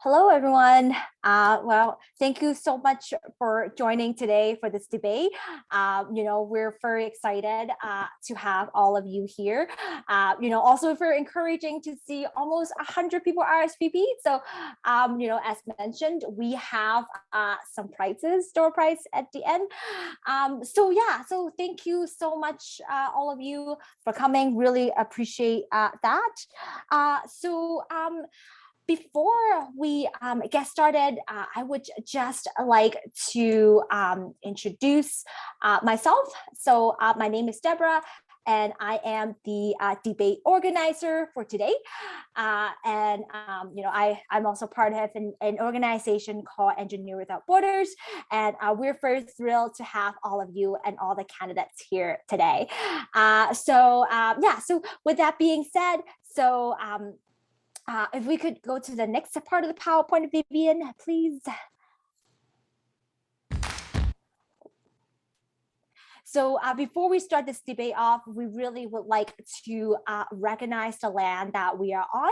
Hello, everyone. Thank you so much for joining today for this debate. We're very excited to have all of you here. Also very encouraging to see almost 100 people RSVP. So, as mentioned, we have some prizes, door prize at the end. So thank you so much, all of you, for coming. Really appreciate that. Before we get started, I would just like to introduce myself. So my name is Deborah, and I am the debate organizer for today. I'm also part of an organization called Engineer Without Borders, and we're very thrilled to have all of you and all the candidates here today. So with that being said, if we could go to the next part of the PowerPoint, Vivian, please. So before we start this debate off, we really would like to recognize the land that we are on.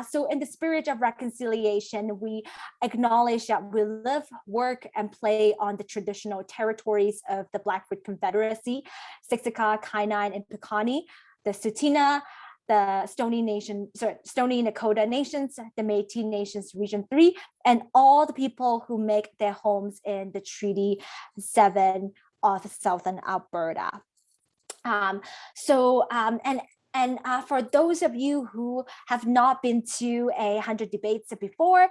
So in the spirit of reconciliation, we acknowledge that we live, work, and play on the traditional territories of the Blackfoot Confederacy, Siksika, Kainai, and Piikani, the Tsuut'ina, the Stoney Nakoda Nations, the Métis Nations Region 3, and all the people who make their homes in the Treaty 7 of Southern Alberta. For those of you who have not been to 100 Debates before,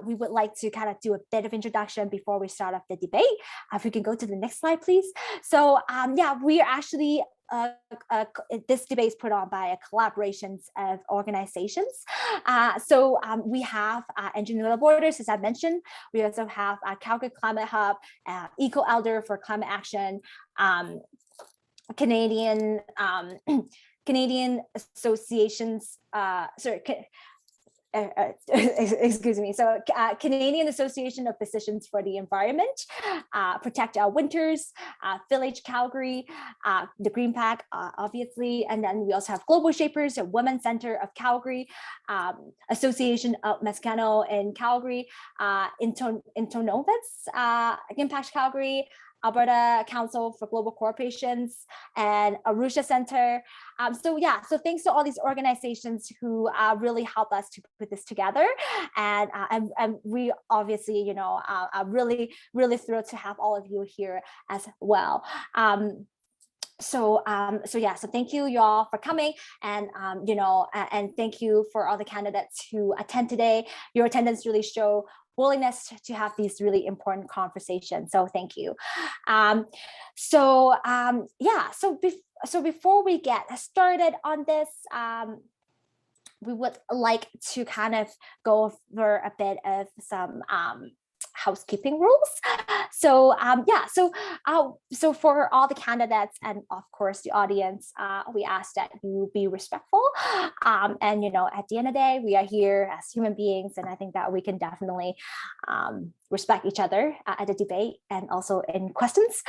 we would like to kind of do a bit of introduction before we start off the debate. If we can go to the next slide, please. So we are actually this debate is put on by a collaborations of organizations. We have Engineer Without Borders, as I mentioned. We also have Calgary Climate Hub, Eco Elder for Climate Action, Canadian Associations, excuse me. So Canadian Association of Physicians for the Environment, Protect Our Winters, Village Calgary, the GreenPAC, obviously, and then we also have Global Shapers, the Women's Center of Calgary, Association of Mexicano in Calgary, INTONOVUS, Impact Calgary, Alberta Council for Global Corporations, and Arusha Center. So thanks to all these organizations who really help us to put this together. And we obviously, are really, really thrilled to have all of you here as well. So thank you y'all for coming, and and thank you for all the candidates who attend today. Your attendance really show willingness to have these really important conversations. So thank you. So before we get started on this, we would like to kind of go over a bit of some housekeeping rules. So for all the candidates and of course the audience, we ask that you be respectful. And at the end of the day, we are here as human beings, and I think that we can definitely respect each other at the debate and also in questions.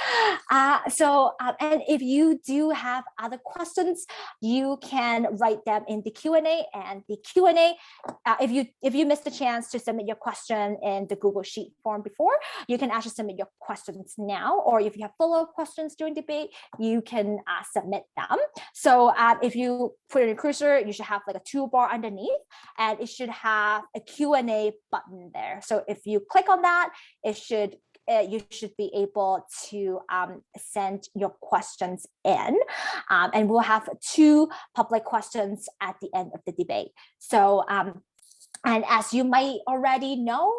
And if you do have other questions, you can write them in the Q&A, and the Q&A, if you missed the chance to submit your question in the Google Sheet form before, you can actually submit your questions now, or if you have follow-up questions during debate, you can submit them. So if you put in a cursor, you should have like a toolbar underneath, and it should have a Q&A button there. So if you click on that, you should be able to send your questions in, and we'll have 2 public questions at the end of the debate. So and as you might already know,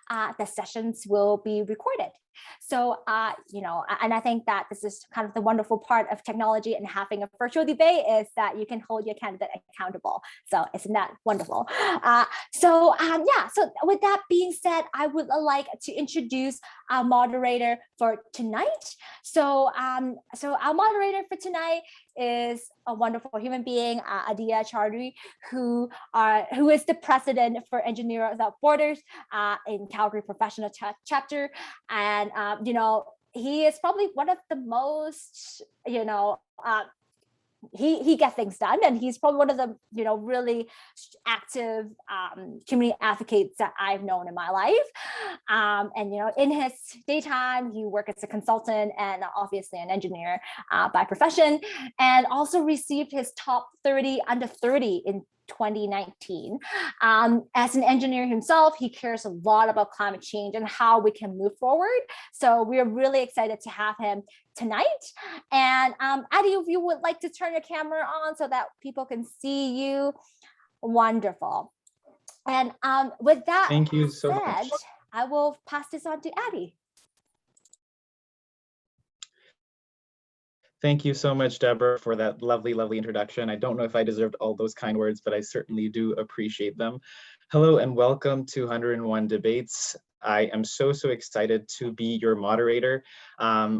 the sessions will be recorded. So, and I think that this is kind of the wonderful part of technology and having a virtual debate is that you can hold your candidate accountable. So isn't that wonderful? So with that being said, I would like to introduce our moderator for tonight. So our moderator for tonight is a wonderful human being, Adia Chaudhry, who is the president for Engineer Without Borders in Calgary Professional Chapter. And, he is probably one of the most, he gets things done, and he's probably one of the really active community advocates that I've known in my life. And in his daytime, he works as a consultant and obviously an engineer by profession, and also received his top 30 under 30 in 2019. As an engineer himself, he cares a lot about climate change and how we can move forward. So we're really excited to have him tonight. And Adi, if you would like to turn your camera on so that people can see you, wonderful. And with that thank you so much. I will pass this on to Adi. Thank you so much, Deborah, for that lovely, lovely introduction. I don't know if I deserved all those kind words, but I certainly do appreciate them. Hello and welcome to 101 Debates. I am so excited to be your moderator.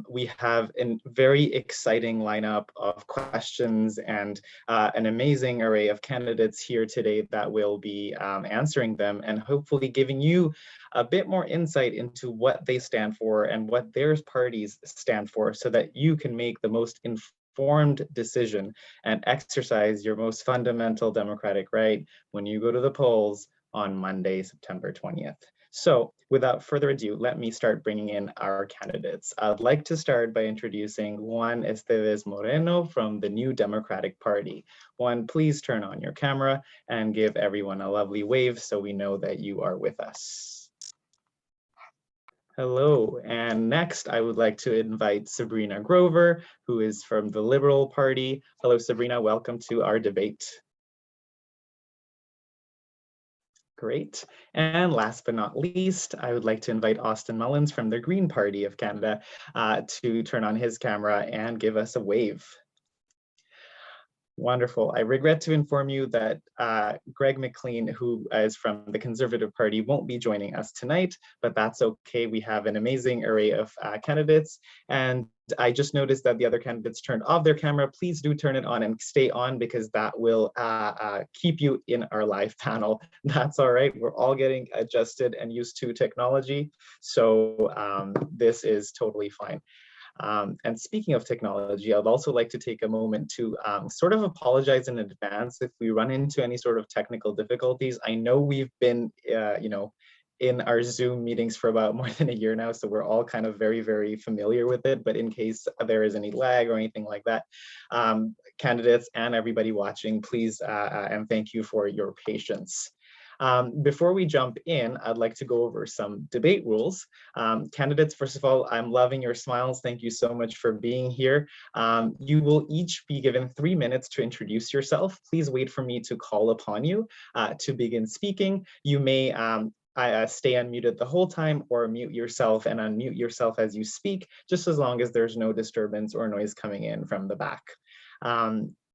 We have a very exciting lineup of questions and an amazing array of candidates here today that will be answering them and hopefully giving you a bit more insight into what they stand for and what their parties stand for, so that you can make the most informed decision and exercise your most fundamental democratic right when you go to the polls on Monday, September 20th. So without further ado, let me start bringing in our candidates. I'd like to start by introducing Juan Estevez Moreno from the New Democratic Party. Juan, please turn on your camera and give everyone a lovely wave so we know that you are with us. Hello, and next I would like to invite Sabrina Grover, who is from the Liberal Party. Hello, Sabrina, welcome to our debate. Great. And last but not least, I would like to invite Austin Mullins from the Green Party of Canada to turn on his camera and give us a wave. Wonderful. I regret to inform you that Greg McLean, who is from the Conservative Party, won't be joining us tonight, but that's okay. We have an amazing array of candidates, and I just noticed that the other candidates turned off their camera. Please do turn it on and stay on, because that will keep you in our live panel. That's all right. We're all getting adjusted and used to technology, so this is totally fine. And speaking of technology, I'd also like to take a moment to sort of apologize in advance if we run into any sort of technical difficulties. I know we've been, in our Zoom meetings for about more than a year now, so we're all kind of very familiar with it. But in case there is any lag or anything like that, candidates and everybody watching, please and thank you for your patience. Before we jump in, I'd like to go over some debate rules. Candidates, first of all, I'm loving your smiles. Thank you so much for being here. You will each be given 3 minutes to introduce yourself. Please wait for me to call upon you to begin speaking. You may stay unmuted the whole time, or mute yourself and unmute yourself as you speak, just as long as there's no disturbance or noise coming in from the back.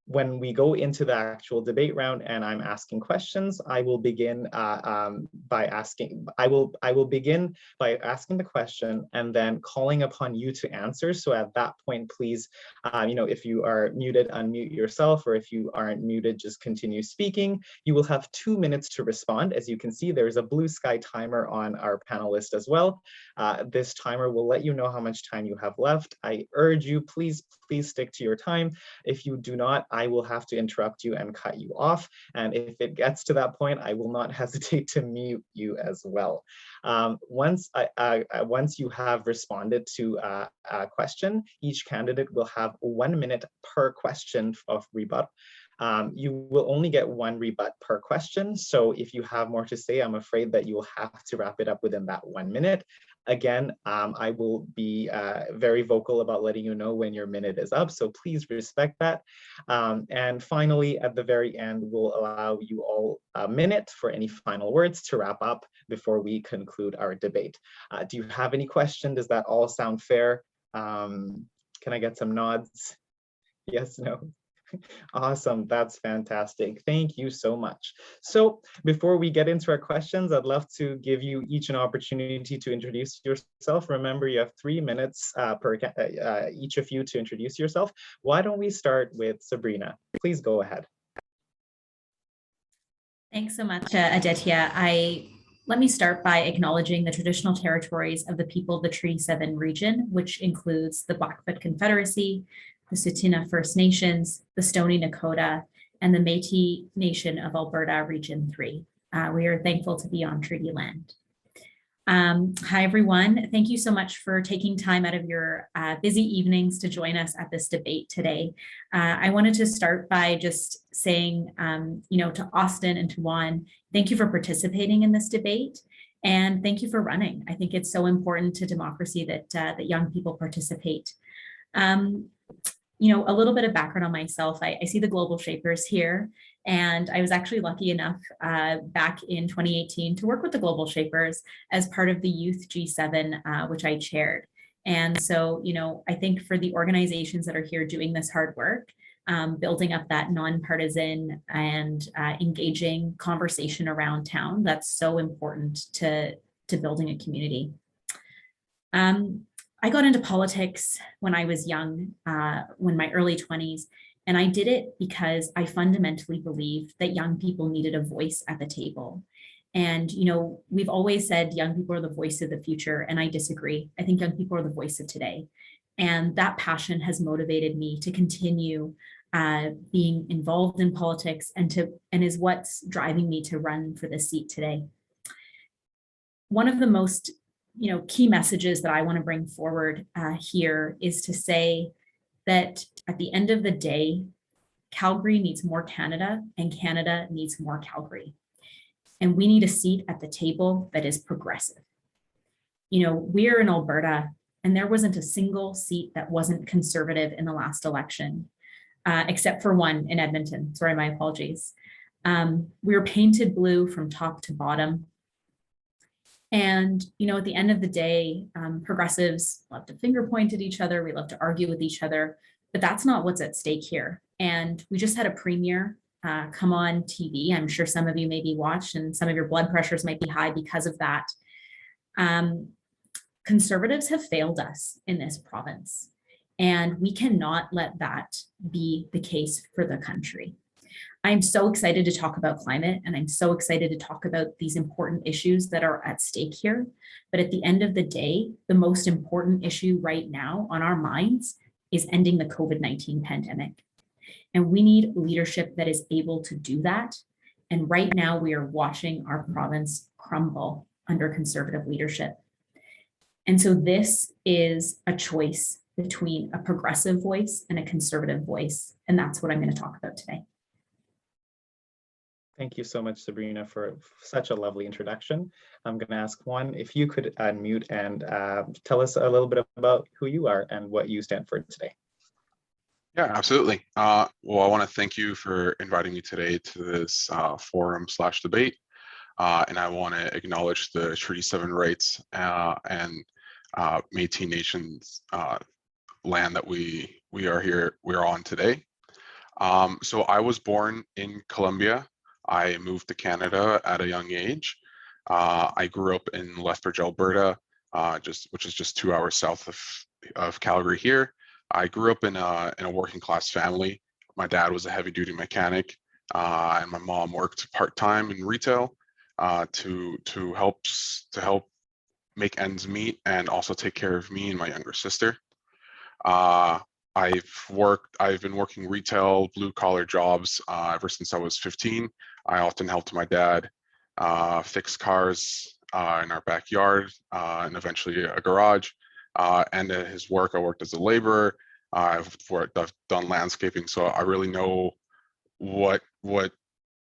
When we go into the actual debate round and I'm asking questions, I will begin by asking the question and then calling upon you to answer. So at that point, please, if you are muted, unmute yourself, or if you aren't muted, just continue speaking. You will have 2 minutes to respond. As you can see, there's a blue sky timer on our panel list as well. This timer will let you know how much time you have left. I urge you, please stick to your time. If you do not, I will have to interrupt you and cut you off. And if it gets to that point, I will not hesitate to mute you as well. Once you have responded to a question, each candidate will have 1 minute per question of rebuttal. You will only get 1 rebut per question. So if you have more to say, I'm afraid that you will have to wrap it up within that 1 minute. Again, I will be very vocal about letting you know when your minute is up, so please respect that. And finally, at the very end, we'll allow you all a minute for any final words to wrap up before we conclude our debate. Do you have any questions? Does that all sound fair? Can I get some nods? Yes, no? Awesome, that's fantastic. Thank you so much. So before we get into our questions, I'd love to give you each an opportunity to introduce yourself. Remember, you have 3 minutes per each of you to introduce yourself. Why don't we start with Sabrina? Please go ahead. Thanks so much, Aditya. Let me start by acknowledging the traditional territories of the people of the Treaty 7 region, which includes the Blackfoot Confederacy, the Tsuut'ina First Nations, the Stoney Nakoda, and the Métis Nation of Alberta Region 3. We are thankful to be on treaty land. Hi, everyone. Thank you so much for taking time out of your busy evenings to join us at this debate today. I wanted to start by just saying, to Austin and to Juan, thank you for participating in this debate, and thank you for running. I think it's so important to democracy that young people participate. A little bit of background on myself. I see the Global Shapers here, and I was actually lucky enough back in 2018 to work with the Global Shapers as part of the Youth G7, which I chaired. And so, I think for the organizations that are here doing this hard work, building up that nonpartisan and engaging conversation around town, that's so important to building a community. I got into politics when I was young, when my early 20s, and I did it because I fundamentally believed that young people needed a voice at the table. And, we've always said young people are the voice of the future, and I disagree. I think young people are the voice of today. And that passion has motivated me to continue being involved in politics and is what's driving me to run for this seat today. One of the most key messages that I want to bring forward here is to say that at the end of the day, Calgary needs more Canada and Canada needs more Calgary. And we need a seat at the table that is progressive. We're in Alberta, and there wasn't a single seat that wasn't conservative in the last election, except for one in Edmonton. Sorry, my apologies. We were painted blue from top to bottom. And, at the end of the day, progressives love to finger point at each other. We love to argue with each other, but that's not what's at stake here. And we just had a premier come on TV. I'm sure some of you maybe watched, and some of your blood pressures might be high because of that. Conservatives have failed us in this province, and we cannot let that be the case for the country. I'm so excited to talk about climate, and I'm so excited to talk about these important issues that are at stake here. But at the end of the day, the most important issue right now on our minds is ending the COVID-19 pandemic. And we need leadership that is able to do that. And right now we are watching our province crumble under conservative leadership. And so this is a choice between a progressive voice and a conservative voice. And that's what I'm going to talk about today. Thank you so much, Sabrina, for such a lovely introduction. I'm going to ask Juan if you could unmute and tell us a little bit about who you are and what you stand for today. Yeah, absolutely. Well, I want to thank you for inviting me today to this forum/debate. And I want to acknowledge the Treaty 7 rights and Métis Nations land that we are on today. So I was born in Colombia. I moved to Canada at a young age. I grew up in Lethbridge, Alberta, which is just 2 hours south of Calgary here. I grew up in a working class family. My dad was a heavy duty mechanic, and my mom worked part-time in retail to help make ends meet and also take care of me and my younger sister. I've been working retail, blue collar jobs ever since I was 15. I often helped my dad fix cars in our backyard and eventually a garage. And at his work, I worked as a laborer. I've done landscaping, so I really know what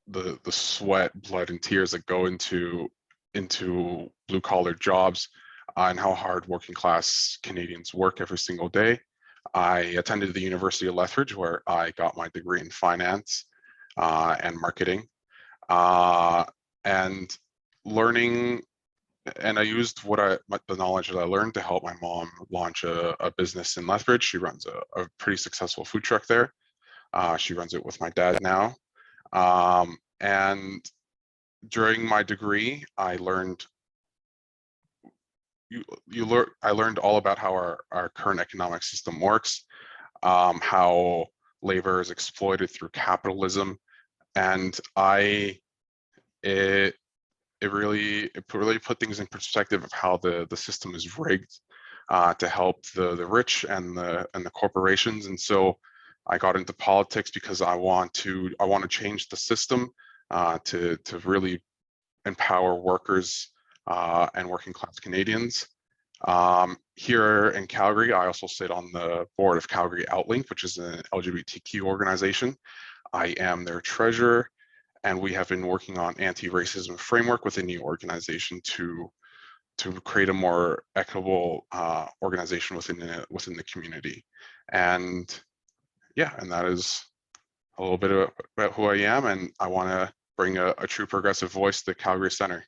the sweat, blood, and tears that go into blue collar jobs and how hard working class Canadians work every single day. I attended the University of Lethbridge, where I got my degree in finance and marketing, and learning. And I used the knowledge that I learned to help my mom launch a business in Lethbridge. She runs a pretty successful food truck there. She runs it with my dad now. And during my degree, I learned all about how our current economic system works, how labor is exploited through capitalism, and it really put things in perspective of how the system is rigged. to help the rich and the corporations. And so I got into politics because I want to change the system to really empower workers and working class Canadians. Here in Calgary, I also sit on the board of Calgary-Outlinked, which is an LGBTQ organization. I am their treasurer, and we have been working on anti-racism framework within the organization to create a more equitable organization within the community. And yeah, and that is a little bit about who I am, and I want to bring a true progressive voice to Calgary-Centre.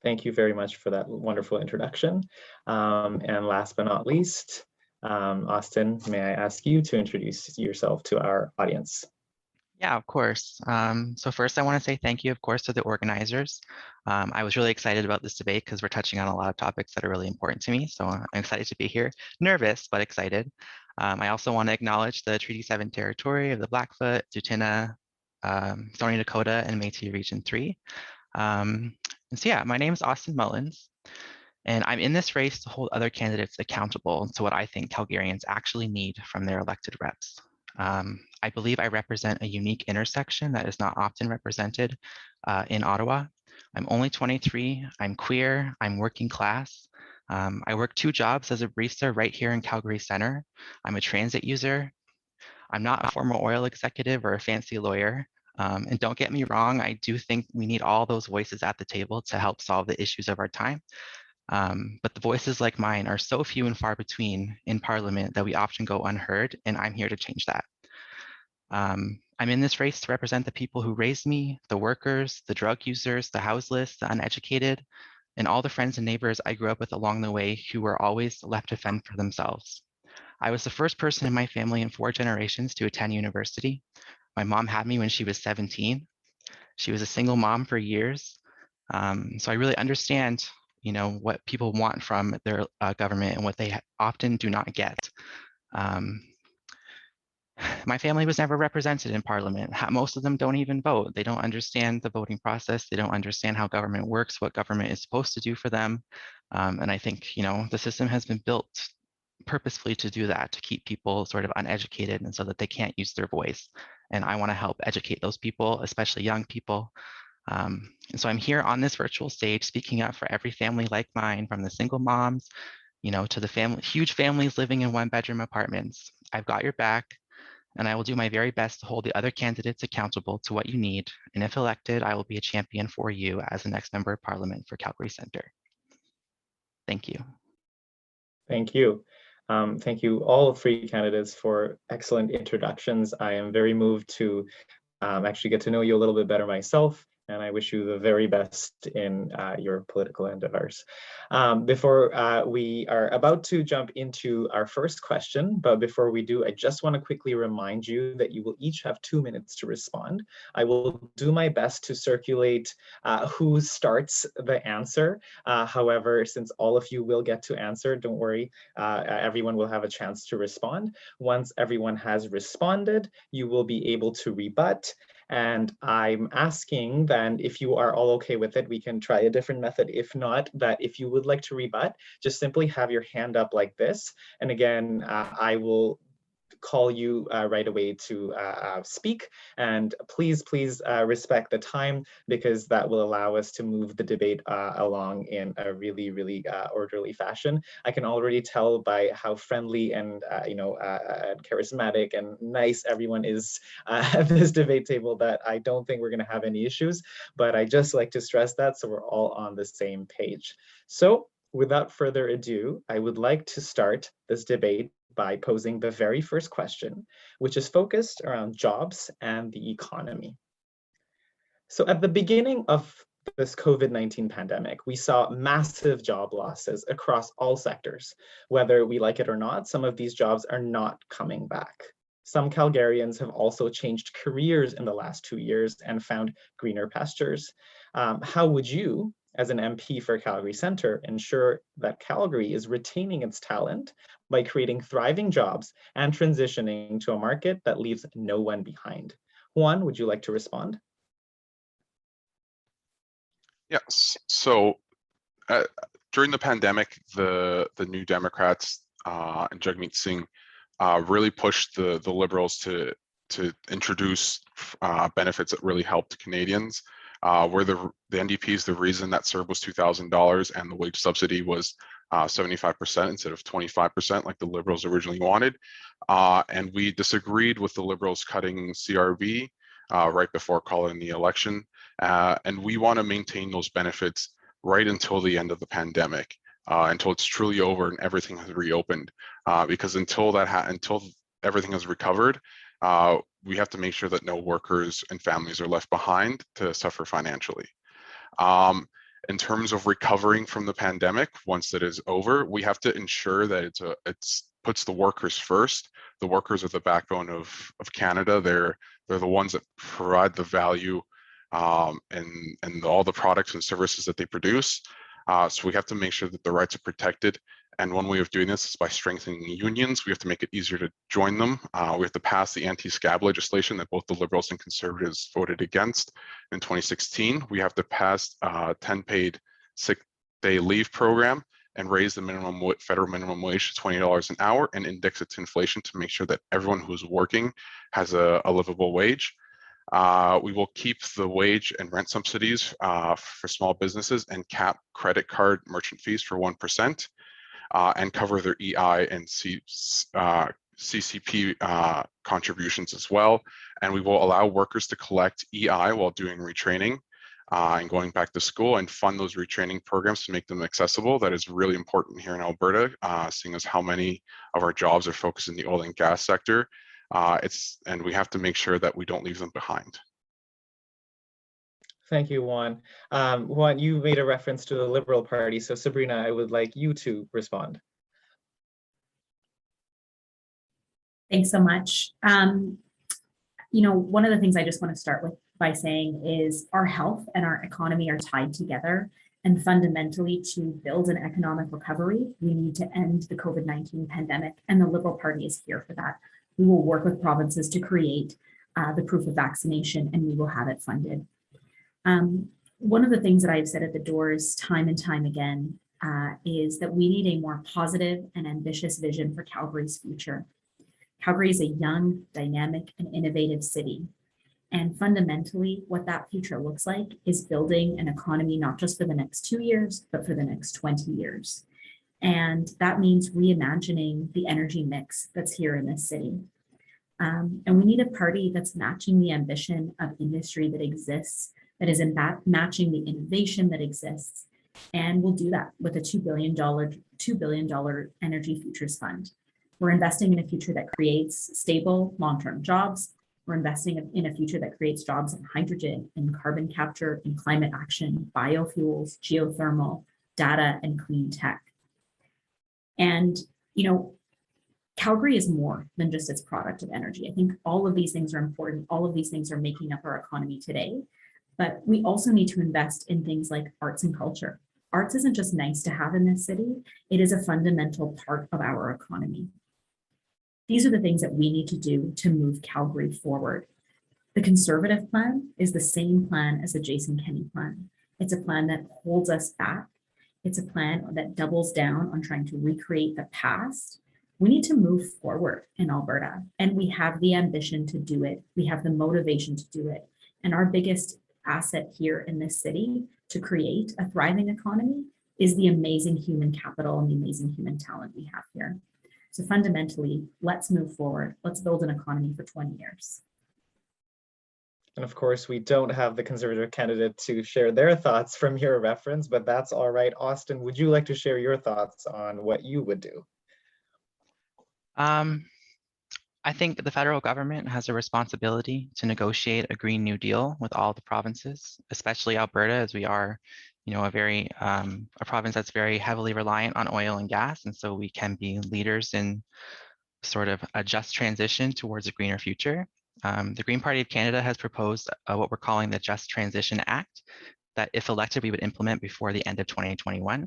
Thank you very much for that wonderful introduction. And last but not least, Austin, may I ask you to introduce yourself to our audience? Yeah, of course. So first I want to say thank you, of course, to the organizers. I was really excited about this debate because we're touching on a lot of topics that are really important to me. So I'm excited to be here, nervous, but excited. I also want to acknowledge the Treaty 7 territory of the Blackfoot, Tsuut'ina, Stoney Dakota, and Métis Region 3. And so yeah, my name is Austin Mullins, and I'm in this race to hold other candidates accountable to what I think Calgarians actually need from their elected reps. I believe I represent a unique intersection that is not often represented in Ottawa. I'm only 23, I'm queer, I'm working class. I work 2 jobs as a barista right here in Calgary-Centre. I'm a transit user. I'm not a former oil executive or a fancy lawyer. And don't get me wrong, I do think we need all those voices at the table to help solve the issues of our time. But the voices like mine are so few and far between in Parliament that we often go unheard, and I'm here to change that. I'm in this race to represent the people who raised me, the workers, the drug users, the houseless, the uneducated, and all the friends and neighbors I grew up with along the way who were always left to fend for themselves. I was the first person in my family in 4 generations to attend university. My mom had me when she was 17. She was a single mom for years. So I really understand, what people want from their government and what they often do not get. My family was never represented in Parliament. Most of them don't even vote. They don't understand the voting process. They don't understand how government works, what government is supposed to do for them. And I think, the system has been built purposefully to do that, to keep people sort of uneducated and so that they can't use their voice. And I want to help educate those people, especially young people. And so I'm here on this virtual stage speaking up for every family like mine, from the single moms, to the huge families living in 1-bedroom apartments. I've got your back, and I will do my very best to hold the other candidates accountable to what you need. And if elected, I will be a champion for you as the next member of Parliament for Calgary-Centre. Thank you. Thank you. Thank you all 3 candidates for excellent introductions. I am very moved to actually get to know you a little bit better myself, and I wish you the very best in your political endeavors. Before we are about to jump into our first question, but before we do, I just want to quickly remind you that you will each have 2 minutes to respond. I will do my best to circulate who starts the answer. However, since all of you will get to answer, don't worry, everyone will have a chance to respond. Once everyone has responded, you will be able to rebut. And I'm asking then, if you are all okay with it, we can try a different method. If not, that if you would like to rebut, just simply have your hand up like this. And again, I will call you right away to speak. And please respect the time, because that will allow us to move the debate along in a really, really orderly fashion. I can already tell by how friendly and charismatic and nice everyone is at this debate table that I don't think we're going to have any issues. But I just like to stress that so we're all on the same page. So without further ado, I would like to start this debate by posing the very first question, which is focused around jobs and the economy. So at the beginning of this COVID-19 pandemic, we saw massive job losses across all sectors. Whether we like it or not, some of these jobs are not coming back. Some Calgarians have also changed careers in the last 2 years and found greener pastures. How would you, as an MP for Calgary-Centre, ensure that Calgary is retaining its talent by creating thriving jobs and transitioning to a market that leaves no one behind? Juan, would you like to respond? Yes. So during the pandemic, the New Democrats and Jagmeet Singh really pushed the Liberals to introduce benefits that really helped Canadians. Where the NDP's, the reason that CERB was $2,000 and the wage subsidy was 75% instead of 25%, like the Liberals originally wanted. And we disagreed with the Liberals cutting CRB right before calling the election. And we want to maintain those benefits right until the end of the pandemic, until it's truly over and everything has reopened. Because until until everything has recovered, we have to make sure that no workers and families are left behind to suffer financially. In terms of recovering from the pandemic, once it is over, we have to ensure that it puts the workers first. The workers are the backbone of Canada. They're the ones that provide the value and all the products and services that they produce. So we have to make sure that the rights are protected. And one way of doing this is by strengthening unions. We have to make it easier to join them. We have to pass the anti-scab legislation that both the Liberals and Conservatives voted against in 2016. We have to pass a 10 paid sick day leave program and raise the federal minimum wage to $20 an hour and index it to inflation to make sure that everyone who's working has a livable wage. We will keep the wage and rent subsidies for small businesses and cap credit card merchant fees for 1%. And cover their EI and CCP contributions as well. And we will allow workers to collect EI while doing retraining and going back to school, and fund those retraining programs to make them accessible. That is really important here in Alberta, seeing as how many of our jobs are focused in the oil and gas sector. And we have to make sure that we don't leave them behind. Thank you, Juan. Juan, you made a reference to the Liberal Party. So Sabrina, I would like you to respond. Thanks so much. You know, one of the things I just want to start with by saying is our health and our economy are tied together. And fundamentally, to build an economic recovery, we need to end the COVID-19 pandemic, and the Liberal Party is here for that. We will work with provinces to create the proof of vaccination, and we will have it funded. One of the things that I've said at the doors time and time again is that we need a more positive and ambitious vision for Calgary's future. Calgary is a young, dynamic, and innovative city. And fundamentally, what that future looks like is building an economy, not just for the next 2 years, but for the next 20 years. And that means reimagining the energy mix that's here in this city. And we need a party that's matching the ambition of industry that exists, that is matching the innovation that exists. And we'll do that with a $2 billion Energy Futures Fund. We're investing in a future that creates stable long-term jobs. We're investing in a future that creates jobs in hydrogen, in carbon capture, in climate action, biofuels, geothermal, data, and clean tech. And, you know, Calgary is more than just its product of energy. I think all of these things are important. All of these things are making up our economy today. But we also need to invest in things like arts and culture. Arts isn't just nice to have in this city. It is a fundamental part of our economy. These are the things that we need to do to move Calgary forward. The Conservative plan is the same plan as the Jason Kenney plan. It's a plan that holds us back. It's a plan that doubles down on trying to recreate the past. We need to move forward in Alberta, and we have the ambition to do it. We have the motivation to do it. And our biggest asset here in this city to create a thriving economy is the amazing human capital and the amazing human talent we have here. So fundamentally, let's move forward. Let's build an economy for 20 years. And of course, we don't have the Conservative candidate to share their thoughts from your reference, but that's all right. Austin, would you like to share your thoughts on what you would do? I think the federal government has a responsibility to negotiate a Green New Deal with all the provinces, especially Alberta, as we are, you know, a province that's very heavily reliant on oil and gas, and so we can be leaders in sort of a just transition towards a greener future. The Green Party of Canada has proposed what we're calling the Just Transition Act, that if elected, we would implement before the end of 2021.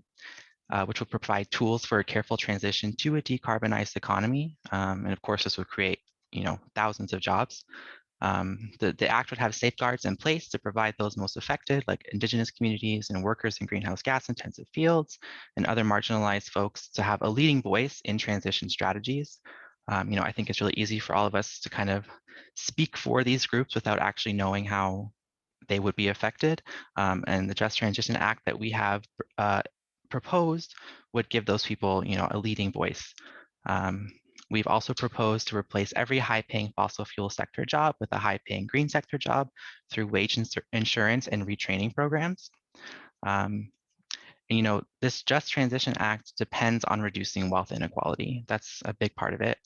Which will provide tools for a careful transition to a decarbonized economy. And of course, this would create, you know, thousands of jobs. The act would have safeguards in place to provide those most affected, like Indigenous communities and workers in greenhouse gas intensive fields and other marginalized folks, to have a leading voice in transition strategies. I think it's really easy for all of us to kind of speak for these groups without actually knowing how they would be affected. And the Just Transition Act that we have proposed would give those people, a leading voice. We've also proposed to replace every high-paying fossil fuel sector job with a high-paying green sector job through wage insurance and retraining programs. This Just Transition Act depends on reducing wealth inequality. That's a big part of it.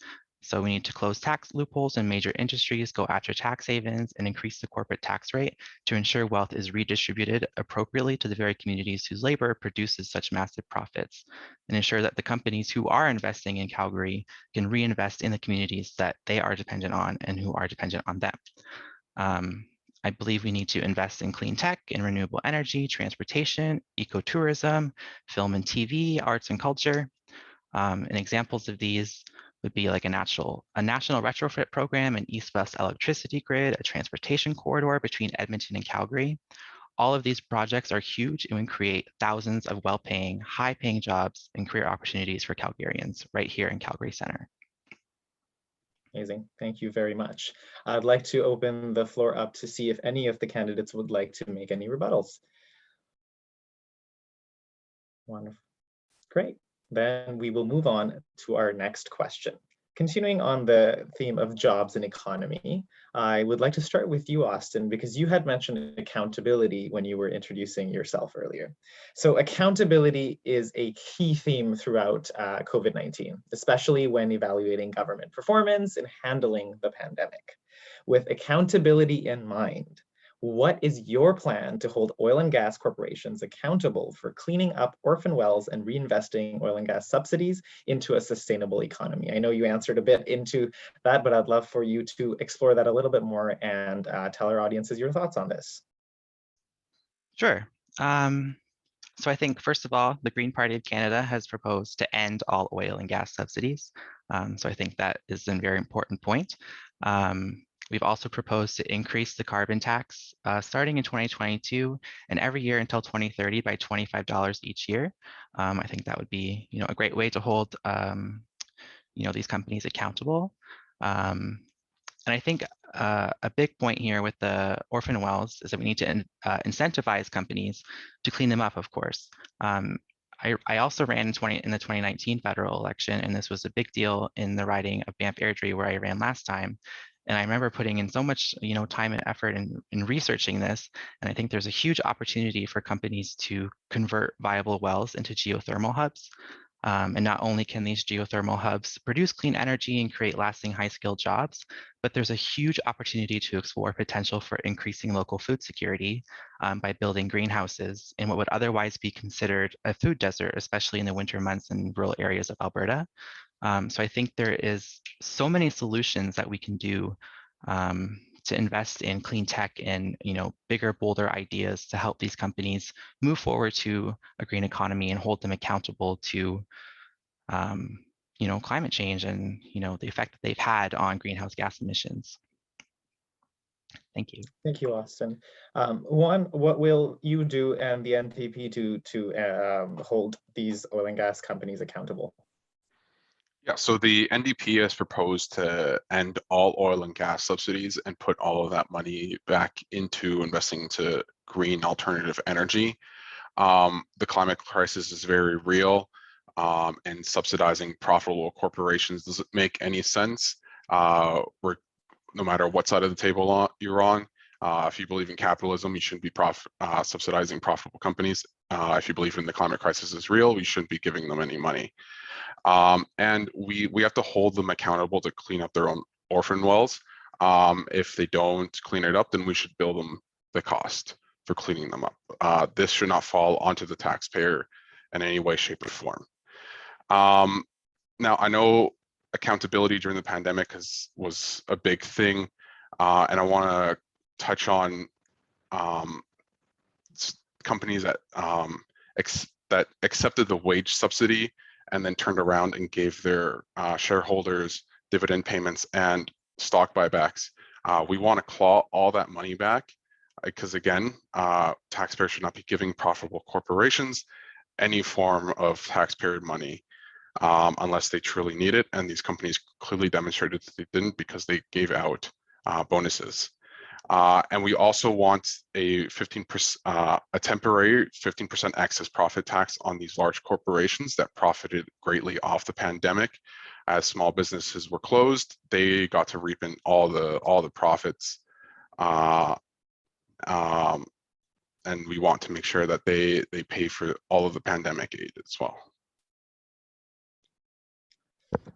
So we need to close tax loopholes in major industries, go after tax havens, and increase the corporate tax rate to ensure wealth is redistributed appropriately to the very communities whose labor produces such massive profits, and ensure that the companies who are investing in Calgary can reinvest in the communities that they are dependent on and who are dependent on them. I believe we need to invest in clean tech and renewable energy, transportation, ecotourism, film and TV, arts and culture. And examples of these would be like a national retrofit program, an east-west electricity grid, a transportation corridor between Edmonton and Calgary. All of these projects are huge and would create thousands of well-paying, high-paying jobs and career opportunities for Calgarians right here in Calgary-Centre. Amazing. Thank you very much. I'd like to open the floor up to see if any of the candidates would like to make any rebuttals. Wonderful. Great. Then we will move on to our next question. Continuing on the theme of jobs and economy, I would like to start with you, Austin, because you had mentioned accountability when you were introducing yourself earlier. So accountability is a key theme throughout COVID-19, especially when evaluating government performance and handling the pandemic. With accountability in mind, what is your plan to hold oil and gas corporations accountable for cleaning up orphan wells and reinvesting oil and gas subsidies into a sustainable economy? I know you answered a bit into that, but I'd love for you to explore that a little bit more and tell our audiences your thoughts on this. Sure. So I think, first of all, the Green Party of Canada has proposed to end all oil and gas subsidies. So I think that is a very important point. We've also proposed to increase the carbon tax starting in 2022 and every year until 2030 by $25 each year. I think that would be, a great way to hold, these companies accountable. And I think a big point here with the orphan wells is that we need to incentivize companies to clean them up, of course. I also ran in the 2019 federal election, and this was a big deal in the riding of Banff-Airdrie where I ran last time. And I remember putting in so much, time and effort in researching this. And I think there's a huge opportunity for companies to convert viable wells into geothermal hubs. And not only can these geothermal hubs produce clean energy and create lasting high-skilled jobs, but there's a huge opportunity to explore potential for increasing local food security by building greenhouses in what would otherwise be considered a food desert, especially in the winter months in rural areas of Alberta. So I think there is so many solutions that we can do to invest in clean tech and bigger, bolder ideas to help these companies move forward to a green economy and hold them accountable to climate change and the effect that they've had on greenhouse gas emissions. Thank you. Thank you, Austin. Juan, what will you do and the NDP do to hold these oil and gas companies accountable? Yeah, so the NDP has proposed to end all oil and gas subsidies and put all of that money back into investing into green alternative energy. The climate crisis is very real, and subsidizing profitable corporations doesn't make any sense. No matter what side of the table you're on. If you believe in capitalism, you shouldn't be subsidizing profitable companies. If you believe in the climate crisis is real, we shouldn't be giving them any money. And we have to hold them accountable to clean up their own orphan wells. If they don't clean it up, then we should bill them the cost for cleaning them up. This should not fall onto the taxpayer in any way, shape, or form. Now, I know accountability during the pandemic was a big thing, and I want to touch on companies that that accepted the wage subsidy and then turned around and gave their shareholders dividend payments and stock buybacks. We want to claw all that money back because, again, taxpayers should not be giving profitable corporations any form of taxpayer money unless they truly need it. And these companies clearly demonstrated that they didn't because they gave out bonuses. And we also want a 15%, a temporary 15% excess profit tax on these large corporations that profited greatly off the pandemic. As small businesses were closed, they got to reap in all the profits. And we want to make sure that they pay for all of the pandemic aid as well.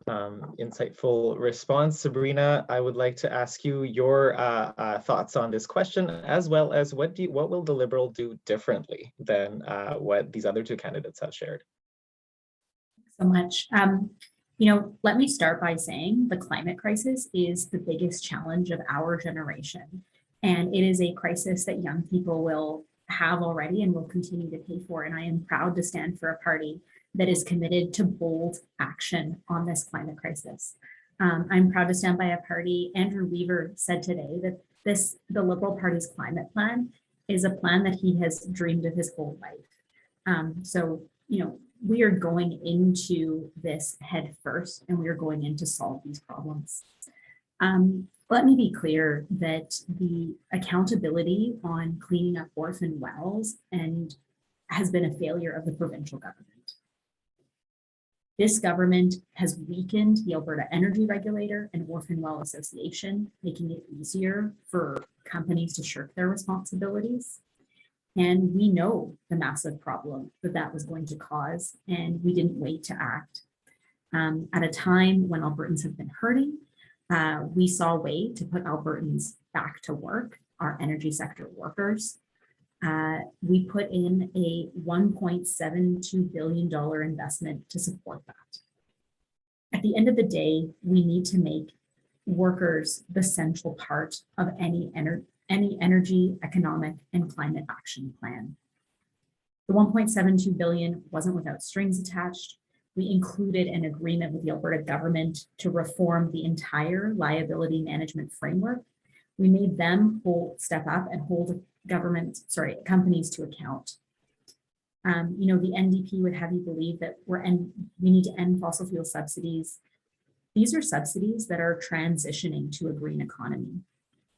Insightful response. Sabrina, I would like to ask you your thoughts on this question, as well as what will the Liberal do differently than what these other two candidates have shared? So much. You know, let me start by saying the climate crisis is the biggest challenge of our generation. And it is a crisis that young people will have already and will continue to pay for. And I am proud to stand for a party that is committed to bold action on this climate crisis. I'm proud to stand by a party. Andrew Weaver said today that the Liberal Party's climate plan is a plan that he has dreamed of his whole life. So, you know, we are going into this head first, and we are going in to solve these problems. Let me be clear that the accountability on cleaning up orphan wells has been a failure of the provincial government. This government has weakened the Alberta Energy Regulator and Orphan Well Association, making it easier for companies to shirk their responsibilities. And we know the massive problem that was going to cause, and we didn't wait to act. At a time when Albertans have been hurting, we saw a way to put Albertans back to work, our energy sector workers. We put in a $1.72 billion investment to support that. At the end of the day, we need to make workers the central part of any energy, economic, and climate action plan. The $1.72 billion wasn't without strings attached. We included an agreement with the Alberta government to reform the entire liability management framework. We made them step up and hold companies to account. You know, the NDP would have you believe that we need to end fossil fuel subsidies. These are subsidies that are transitioning to a green economy.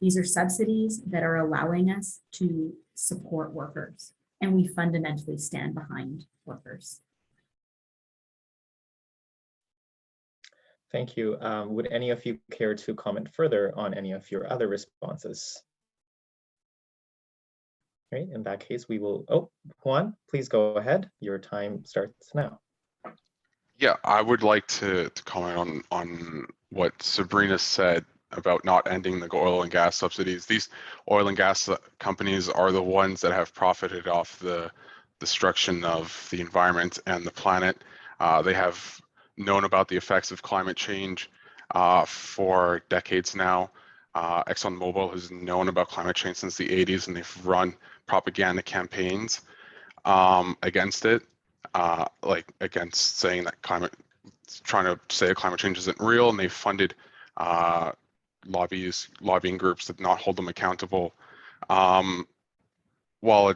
These are subsidies that are allowing us to support workers, and we fundamentally stand behind workers. Thank you. Would any of you care to comment further on any of your other responses? Right, in that case, we will, Juan, please go ahead. Your time starts now. Yeah, I would like to comment on what Sabrina said about not ending the oil and gas subsidies. These oil and gas companies are the ones that have profited off the destruction of the environment and the planet. They have known about the effects of climate change for decades now. ExxonMobil has known about climate change since the 80s, and they've run propaganda campaigns against it, like against saying that trying to say that climate change isn't real, and they've funded lobbying groups that not hold them accountable. While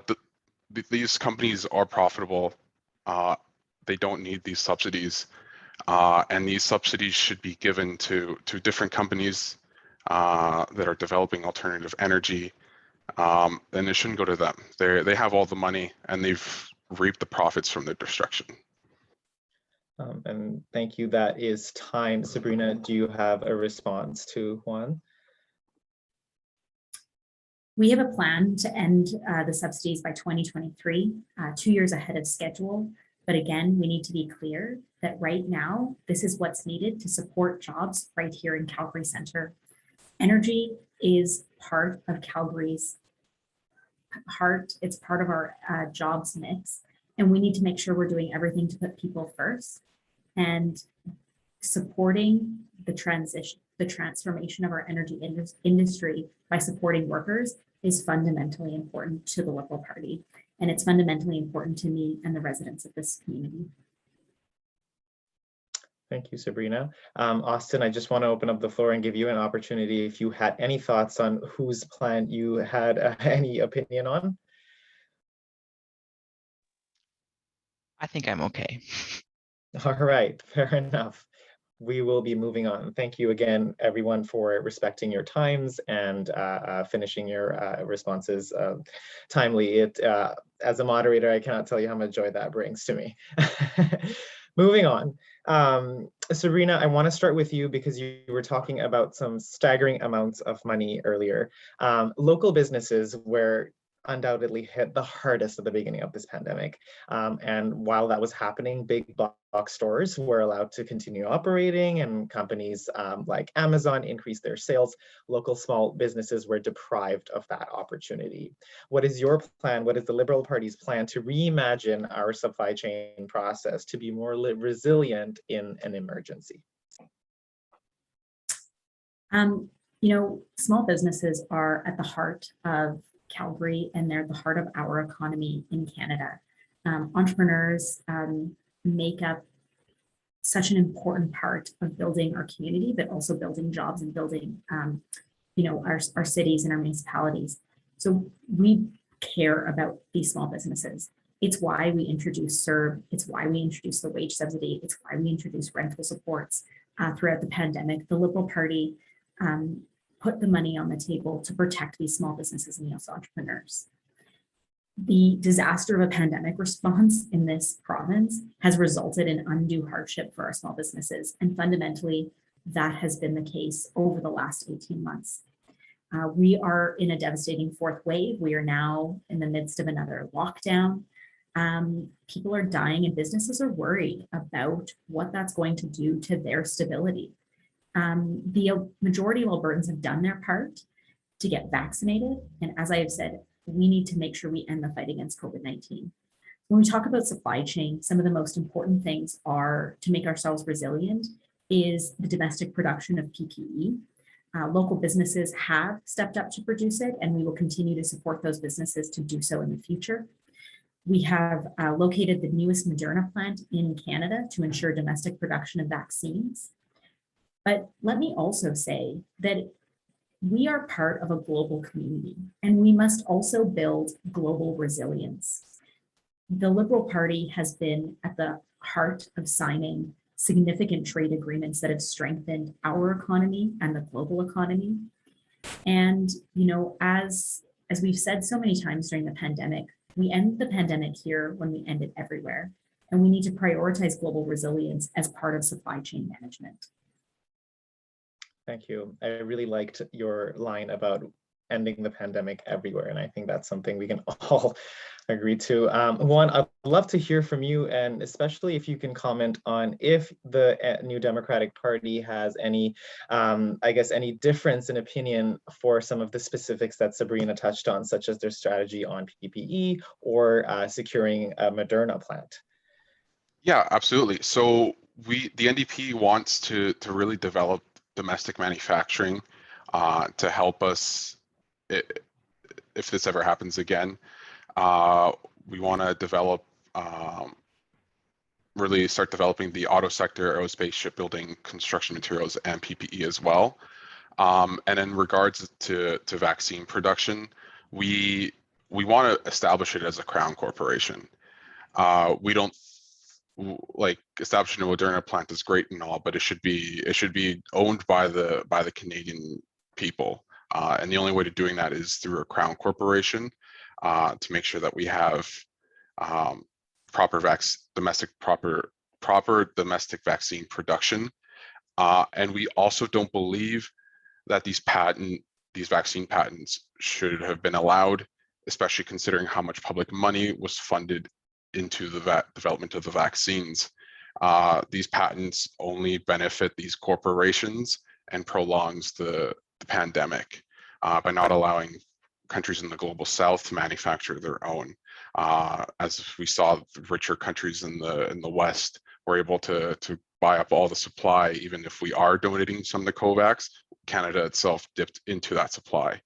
these companies are profitable, they don't need these subsidies, and these subsidies should be given to different companies that are developing alternative energy, and it shouldn't go to them. They have all the money, and they've reaped the profits from their destruction. And thank you. That is time. Sabrina, do you have a response to Juan? We have a plan to end the subsidies by 2023, 2 years ahead of schedule. But again, we need to be clear that right now, this is what's needed to support jobs right here in Calgary-Centre. Energy is part of Calgary's heart. It's part of our jobs mix. And we need to make sure we're doing everything to put people first and supporting the transformation of our energy industry by supporting workers is fundamentally important to the Liberal Party. And it's fundamentally important to me and the residents of this community. Thank you, Sabrina. Austin, I just want to open up the floor and give you an opportunity if you had any thoughts on whose plan you had any opinion on. I think I'm okay. All right, fair enough. We will be moving on. Thank you again, everyone, for respecting your times and finishing your responses timely. As a moderator, I cannot tell you how much joy that brings to me. Moving on. Sabrina, I want to start with you because you were talking about some staggering amounts of money earlier. Local businesses were undoubtedly hit the hardest at the beginning of this pandemic. And while that was happening, big box stores were allowed to continue operating, and companies like Amazon increased their sales. Local small businesses were deprived of that opportunity. What is your plan? What is the Liberal Party's plan to reimagine our supply chain process to be more resilient in an emergency? Small businesses are at the heart of Calgary, and they're the heart of our economy in Canada. Entrepreneurs make up such an important part of building our community, but also building jobs and building, our cities and our municipalities. So we care about these small businesses. It's why we introduced CERB. It's why we introduced the wage subsidy. It's why we introduced rental supports throughout the pandemic. The Liberal Party put the money on the table to protect these small businesses and these entrepreneurs. The disaster of a pandemic response in this province has resulted in undue hardship for our small businesses. And fundamentally, that has been the case over the last 18 months. We are in a devastating fourth wave. We are now in the midst of another lockdown. People are dying and businesses are worried about what that's going to do to their stability. The majority of Albertans have done their part to get vaccinated. And as I have said, we need to make sure we end the fight against COVID-19. When we talk about supply chain, some of the most important things are to make ourselves resilient is the domestic production of PPE. Local businesses have stepped up to produce it, and we will continue to support those businesses to do so in the future. We have located the newest Moderna plant in Canada to ensure domestic production of vaccines. But let me also say that we are part of a global community, and we must also build global resilience. The Liberal Party has been at the heart of signing significant trade agreements that have strengthened our economy and the global economy. And, as we've said so many times during the pandemic, we end the pandemic here when we end it everywhere. And we need to prioritize global resilience as part of supply chain management. Thank you. I really liked your line about ending the pandemic everywhere, and I think that's something we can all agree to. Juan, I'd love to hear from you, and especially if you can comment on if the New Democratic Party has any, any difference in opinion for some of the specifics that Sabrina touched on, such as their strategy on PPE or securing a Moderna plant. Yeah, absolutely. So the NDP wants to really develop domestic manufacturing to help us if this ever happens again. We want to develop, really start developing the auto sector, aerospace, shipbuilding, construction materials, and PPE as well. And in regards to vaccine production, we want to establish it as a crown corporation. We don't like establishing a Moderna plant is great and all, but it should be owned by the Canadian people. And the only way to doing that is through a crown corporation to make sure that we have proper domestic vaccine production. And we also don't believe that these vaccine patents should have been allowed, especially considering how much public money was funded into the development of the vaccines. These patents only benefit these corporations and prolongs the pandemic by not allowing countries in the global south to manufacture their own. As we saw, the richer countries in the west were able to buy up all the supply. Even if we are donating some to COVAX, Canada itself dipped into that supply.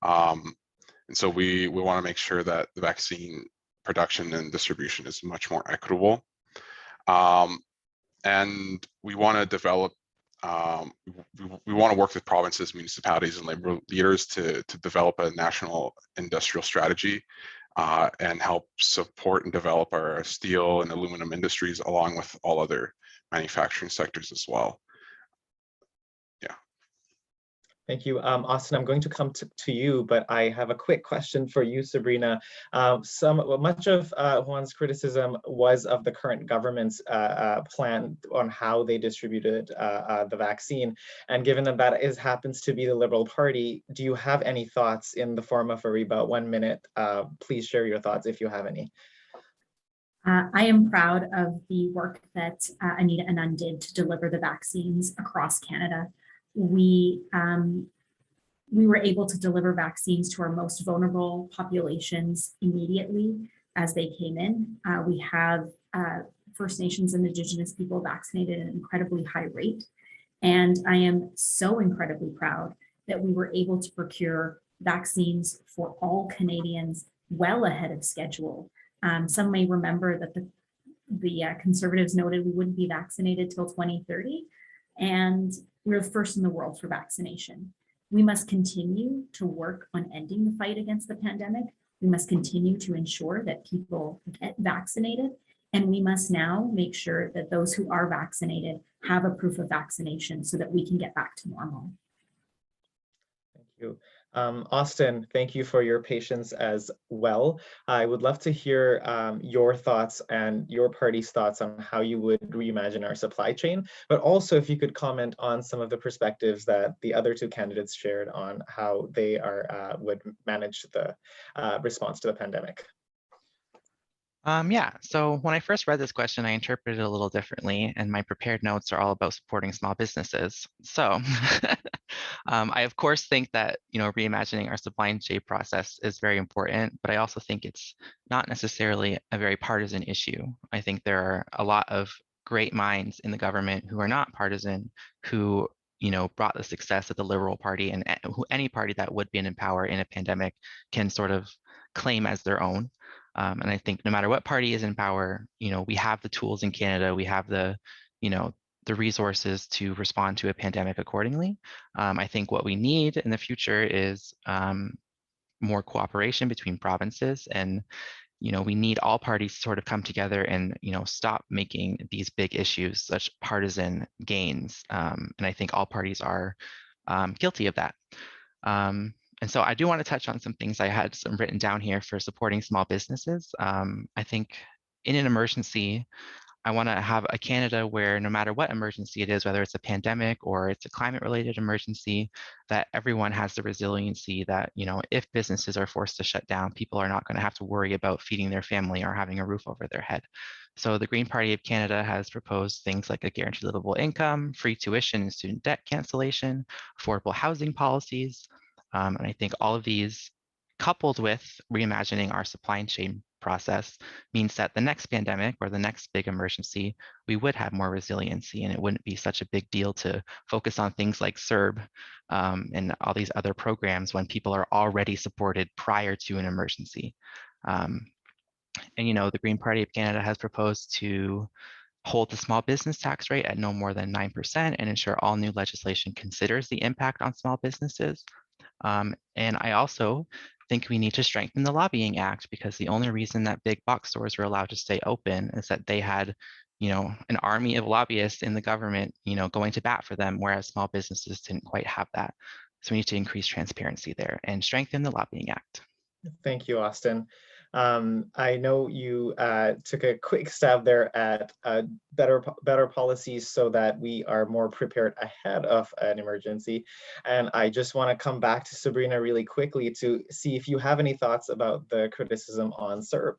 And so we want to make sure that the vaccine production and distribution is much more equitable. And we want to develop, we want to work with provinces, municipalities, and labor leaders to develop a national industrial strategy and help support and develop our steel and aluminum industries along with all other manufacturing sectors as well. Thank you. Austin, I'm going to come to you, but I have a quick question for you, Sabrina. Much of Juan's criticism was of the current government's plan on how they distributed the vaccine. And given that that happens to be the Liberal Party, do you have any thoughts in the form of about 1 minute? Please share your thoughts if you have any. I am proud of the work that Anita and Ann did to deliver the vaccines across Canada. We were able to deliver vaccines to our most vulnerable populations immediately as they came in. We have First Nations and Indigenous people vaccinated at an incredibly high rate. And I am so incredibly proud that we were able to procure vaccines for all Canadians well ahead of schedule. Some may remember that the Conservatives noted we wouldn't be vaccinated till 2030. And we're first in the world for vaccination. We must continue to work on ending the fight against the pandemic. We must continue to ensure that people get vaccinated. And we must now make sure that those who are vaccinated have a proof of vaccination so that we can get back to normal. Thank you. Austin, thank you for your patience as well. I would love to hear your thoughts and your party's thoughts on how you would reimagine our supply chain, but also if you could comment on some of the perspectives that the other two candidates shared on how they would manage the response to the pandemic. Yeah, so when I first read this question, I interpreted it a little differently, and my prepared notes are all about supporting small businesses. So I, of course, think that, reimagining our supply chain process is very important, but I also think it's not necessarily a very partisan issue. I think there are a lot of great minds in the government who are not partisan, who brought the success of the Liberal Party, and who any party that would be in power in a pandemic can sort of claim as their own. And I think no matter what party is in power, we have the tools in Canada, we have the resources to respond to a pandemic accordingly. I think what we need in the future is more cooperation between provinces, and we need all parties to sort of come together and stop making these big issues such partisan gains. And I think all parties are guilty of that. And so I do want to touch on some things I had some written down here for supporting small businesses. I think in an emergency, I want to have a Canada where no matter what emergency it is, whether it's a pandemic or it's a climate-related emergency, that everyone has the resiliency that, if businesses are forced to shut down, people are not going to have to worry about feeding their family or having a roof over their head. So the Green Party of Canada has proposed things like a guaranteed livable income, free tuition and student debt cancellation, affordable housing policies. And I think all of these, coupled with reimagining our supply chain process, means that the next pandemic or the next big emergency, we would have more resiliency, and it wouldn't be such a big deal to focus on things like CERB and all these other programs when people are already supported prior to an emergency. And the Green Party of Canada has proposed to hold the small business tax rate at no more than 9% and ensure all new legislation considers the impact on small businesses. And I also think we need to strengthen the Lobbying Act, because the only reason that big box stores were allowed to stay open is that they had, an army of lobbyists in the government, going to bat for them, whereas small businesses didn't quite have that. So we need to increase transparency there and strengthen the Lobbying Act. Thank you, Austin. I know you took a quick stab there at better policies so that we are more prepared ahead of an emergency. And I just want to come back to Sabrina really quickly to see if you have any thoughts about the criticism on CERB.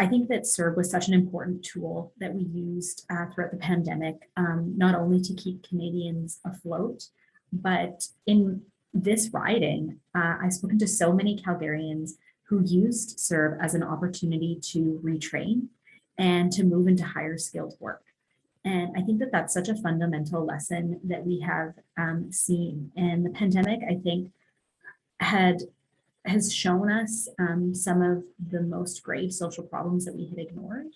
I think that CERB was such an important tool that we used throughout the pandemic, not only to keep Canadians afloat, but in this riding, I've spoken to so many Calgarians who used CERB as an opportunity to retrain and to move into higher skilled work. And I think that that's such a fundamental lesson that we have seen. And the pandemic, I think, has shown us some of the most grave social problems that we had ignored.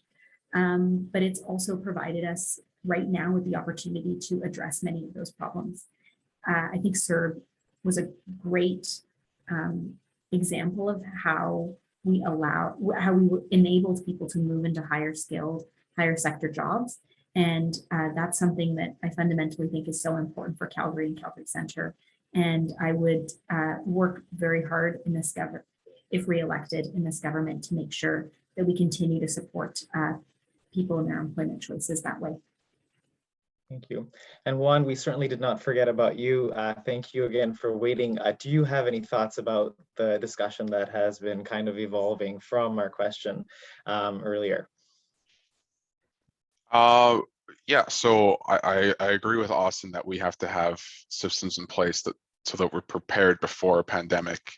but it's also provided us right now with the opportunity to address many of those problems. I think CERB was a great example of how we enabled people to move into higher skilled, higher sector jobs. And that's something that I fundamentally think is so important for Calgary and Calgary-Centre. And I would work very hard in this government, if re-elected in this government, to make sure that we continue to support people in their employment choices that way. Thank you. And Juan, we certainly did not forget about you. Thank you again for waiting. Do you have any thoughts about the discussion that has been kind of evolving from our question earlier? Yeah, so I agree with Austin that we have to have systems in place so that we're prepared before a pandemic.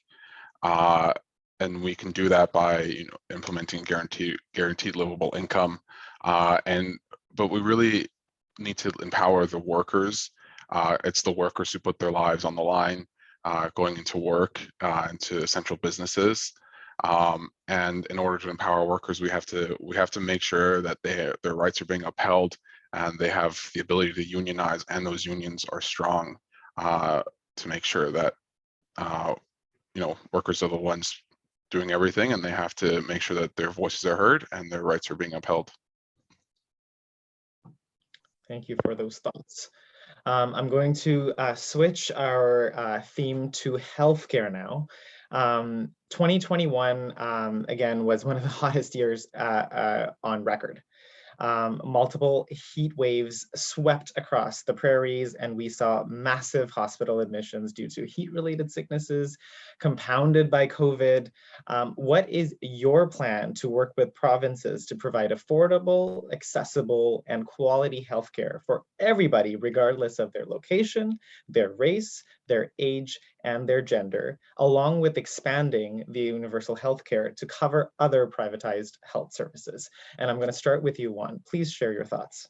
And we can do that by implementing guaranteed livable income. But we really need to empower the workers. It's the workers who put their lives on the line going into work, into essential businesses. And in order to empower workers, we have to make sure that their rights are being upheld and they have the ability to unionize, and those unions are strong to make sure that workers are the ones doing everything, and they have to make sure that their voices are heard and their rights are being upheld. Thank you for those thoughts. I'm going to switch our theme to healthcare now. 2021, again, was one of the hottest years on record. Multiple heat waves swept across the prairies, and we saw massive hospital admissions due to heat-related sicknesses, compounded by COVID. What is your plan to work with provinces to provide affordable, accessible, and quality healthcare for everybody, regardless of their location, their race, their age, and their gender, along with expanding the universal healthcare to cover other privatized health services? And I'm going to start with you, Juan. Please share your thoughts.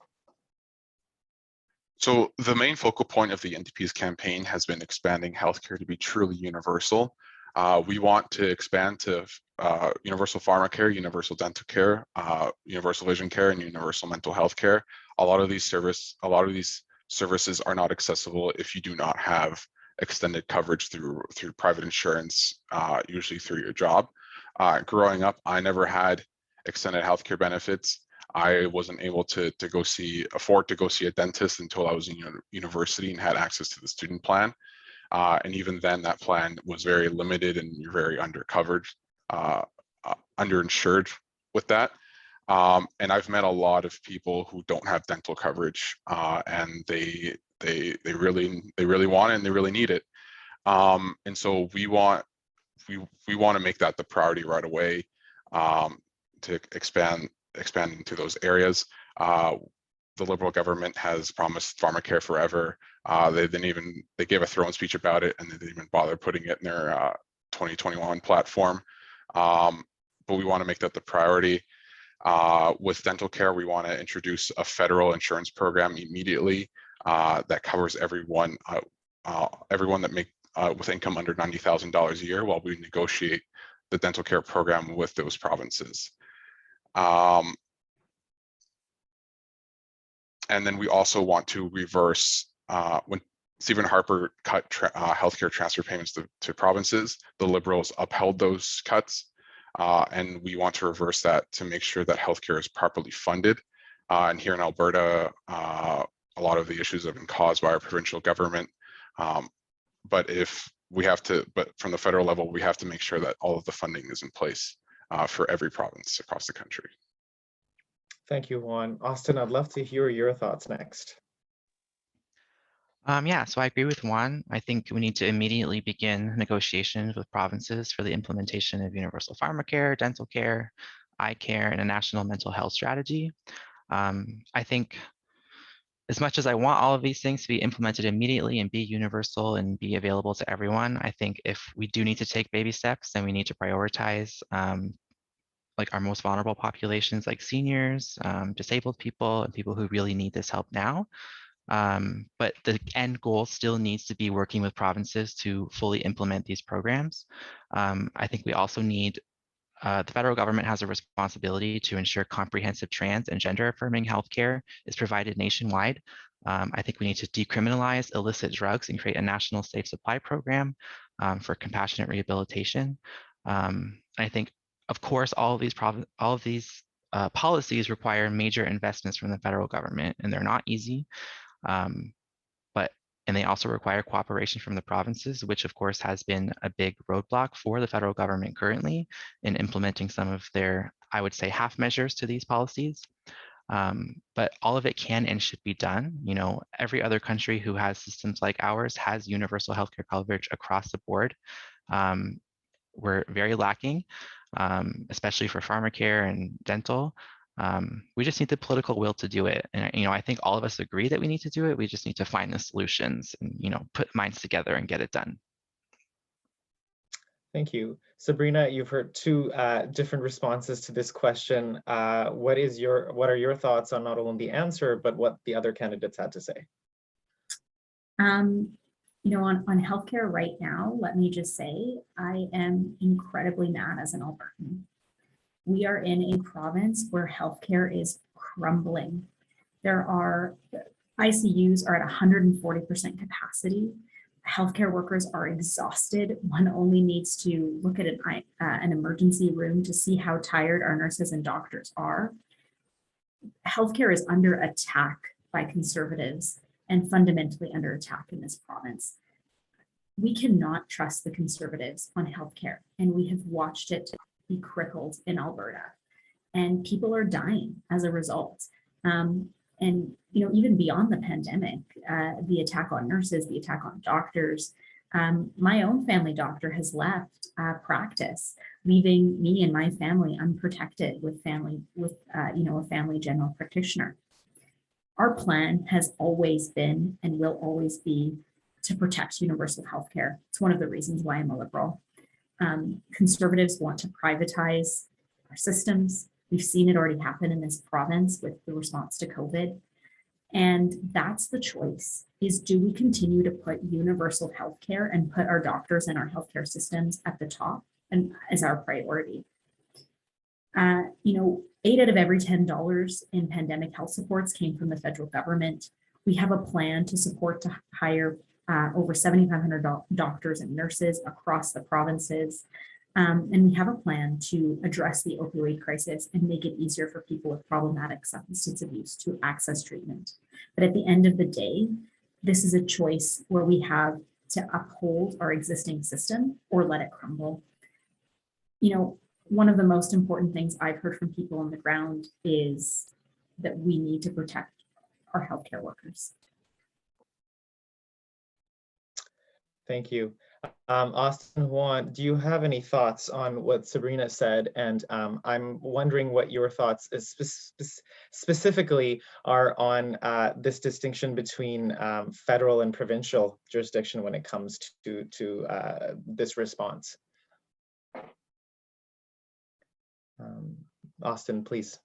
So the main focal point of the NDP's campaign has been expanding healthcare to be truly universal. We want to expand to universal pharmacare, universal dental care, universal vision care, and universal mental health care. A lot of these services are not accessible if you do not have extended coverage through private insurance, usually through your job. Growing up, I never had extended healthcare benefits. I wasn't able to afford to go see a dentist until I was in university and had access to the student plan. And even then, that plan was very limited and you're very undercovered, underinsured with that. And I've met a lot of people who don't have dental coverage, and they really want it and they really need it. And so we want to make that the priority right away, to expand into those areas. The Liberal government has promised pharmacare forever. They gave a throne speech about it, and they didn't even bother putting it in their 2021 platform. But we want to make that the priority. With dental care, we want to introduce a federal insurance program immediately that covers everyone that with income under $90,000 a year, while we negotiate the dental care program with those provinces. And then we also want to reverse when Stephen Harper cut healthcare transfer payments to provinces, the Liberals upheld those cuts. And we want to reverse that to make sure that healthcare is properly funded. And here in Alberta, a lot of the issues have been caused by our provincial government. But from the federal level, we have to make sure that all of the funding is in place for every province across the country. Thank you, Juan. Austin, I'd love to hear your thoughts next. Yeah, so I agree with Juan. I think we need to immediately begin negotiations with provinces for the implementation of universal pharmacare, dental care, eye care, and a national mental health strategy. I think as much as I want all of these things to be implemented immediately and be universal and be available to everyone, I think if we do need to take baby steps, then we need to prioritize like our most vulnerable populations, like seniors, disabled people, and people who really need this help now. But the end goal still needs to be working with provinces to fully implement these programs. I think we also need the federal government has a responsibility to ensure comprehensive trans and gender affirming healthcare is provided nationwide. I think we need to decriminalize illicit drugs and create a national safe supply program for compassionate rehabilitation. I think, of course, all of these policies require major investments from the federal government, and they're not easy. And they also require cooperation from the provinces, which of course has been a big roadblock for the federal government currently in implementing some of their, I would say, half measures to these policies. But all of it can and should be done. You know, every other country who has systems like ours has universal healthcare coverage across the board. We're very lacking, especially for pharmacare and dental. We just need the political will to do it. And, you know, I think all of us agree that we need to do it. We just need to find the solutions and, you know, put minds together and get it done. Thank you. Sabrina, you've heard two different responses to this question. What are your thoughts on not only the answer, but what the other candidates had to say? You know, on healthcare right now, let me just say, I am incredibly mad as an Albertan. We are in a province where healthcare is crumbling. There are ICUs are at 140% capacity. Healthcare workers are exhausted. One only needs to look at an emergency room to see how tired our nurses and doctors are. Healthcare is under attack by Conservatives and fundamentally under attack in this province. We cannot trust the Conservatives on healthcare, and we have watched it be crippled in Alberta, and people are dying as a result. And you know, even beyond the pandemic, the attack on nurses, the attack on doctors. My own family doctor has left practice, leaving me and my family unprotected with you know, a family general practitioner. Our plan has always been and will always be to protect universal health care. It's one of the reasons why I'm a Liberal. Conservatives want to privatize our systems. We've seen it already happen in this province with the response to COVID. And that's the choice, is do we continue to put universal health care and put our doctors and our healthcare systems at the top and as our priority? You know, 8 out of every $10 in pandemic health supports came from the federal government. We have a plan to support to hire over 7,500 doctors and nurses across the provinces. And we have a plan to address the opioid crisis and make it easier for people with problematic substance abuse to access treatment. But at the end of the day, this is a choice where we have to uphold our existing system or let it crumble. You know, one of the most important things I've heard from people on the ground is that we need to protect our healthcare workers. Thank you. Austin, Juan, do you have any thoughts on what Sabrina said? And I'm wondering what your thoughts specifically are on this distinction between federal and provincial jurisdiction when it comes to this response. Austin, please.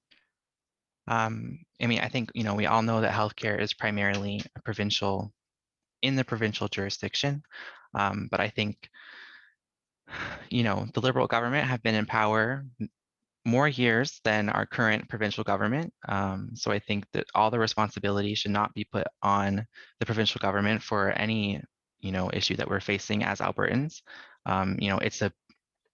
I mean, I think, you know, we all know that healthcare is primarily in the provincial jurisdiction. But I think, you know, the Liberal government have been in power more years than our current provincial government. So I think that all the responsibility should not be put on the provincial government for any, you know, issue that we're facing as Albertans. You know,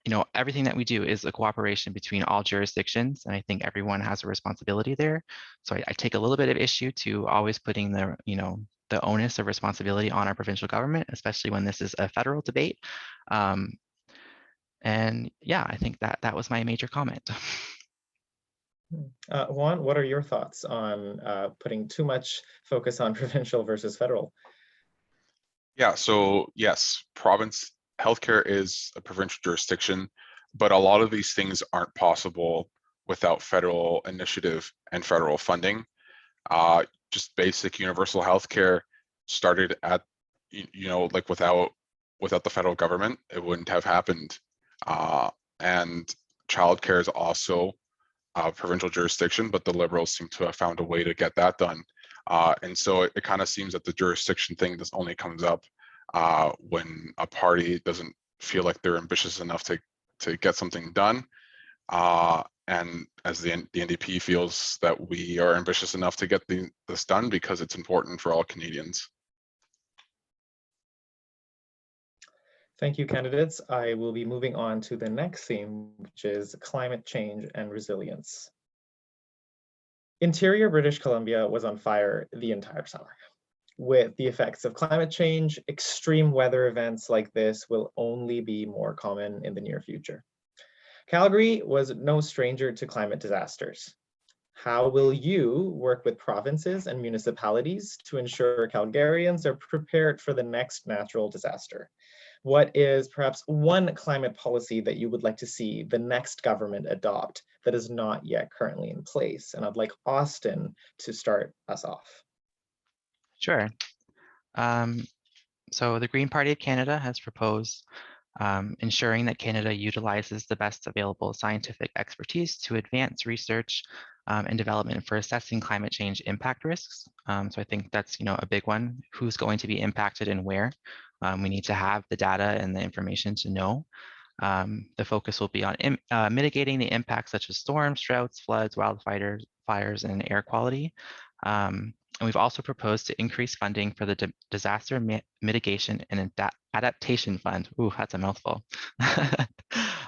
you know, everything that we do is a cooperation between all jurisdictions, and I think everyone has a responsibility there. So I take a little bit of issue to always putting the, you know, the onus of responsibility on our provincial government, especially when this is a federal debate. And yeah, I think that was my major comment. Juan, what are your thoughts on putting too much focus on provincial versus federal? Yeah, so yes, province healthcare is a provincial jurisdiction, but a lot of these things aren't possible without federal initiative and federal funding. Just basic universal healthcare started at, you know, like without the federal government, it wouldn't have happened. And childcare is also a provincial jurisdiction, but the Liberals seem to have found a way to get that done. And so it kind of seems that the jurisdiction thing just only comes up when a party doesn't feel like they're ambitious enough to get something done. And as the NDP feels that we are ambitious enough to get this done because it's important for all Canadians. Thank you, candidates. I will be moving on to the next theme, which is climate change and resilience. Interior British Columbia was on fire the entire summer. With the effects of climate change, extreme weather events like this will only be more common in the near future. Calgary was no stranger to climate disasters. How will you work with provinces and municipalities to ensure Calgarians are prepared for the next natural disaster? What is perhaps one climate policy that you would like to see the next government adopt that is not yet currently in place? And I'd like Austin to start us off. Sure. So the Green Party of Canada has proposed ensuring that Canada utilizes the best available scientific expertise to advance research and development for assessing climate change impact risks. So I think that's a big one. Who's going to be impacted and where? We need to have the data and the information to know. The focus will be on mitigating the impacts such as storms, droughts, floods, wildfires, and air quality. And we've also proposed to increase funding for the Disaster Mitigation and Adaptation Fund. Ooh, that's a mouthful.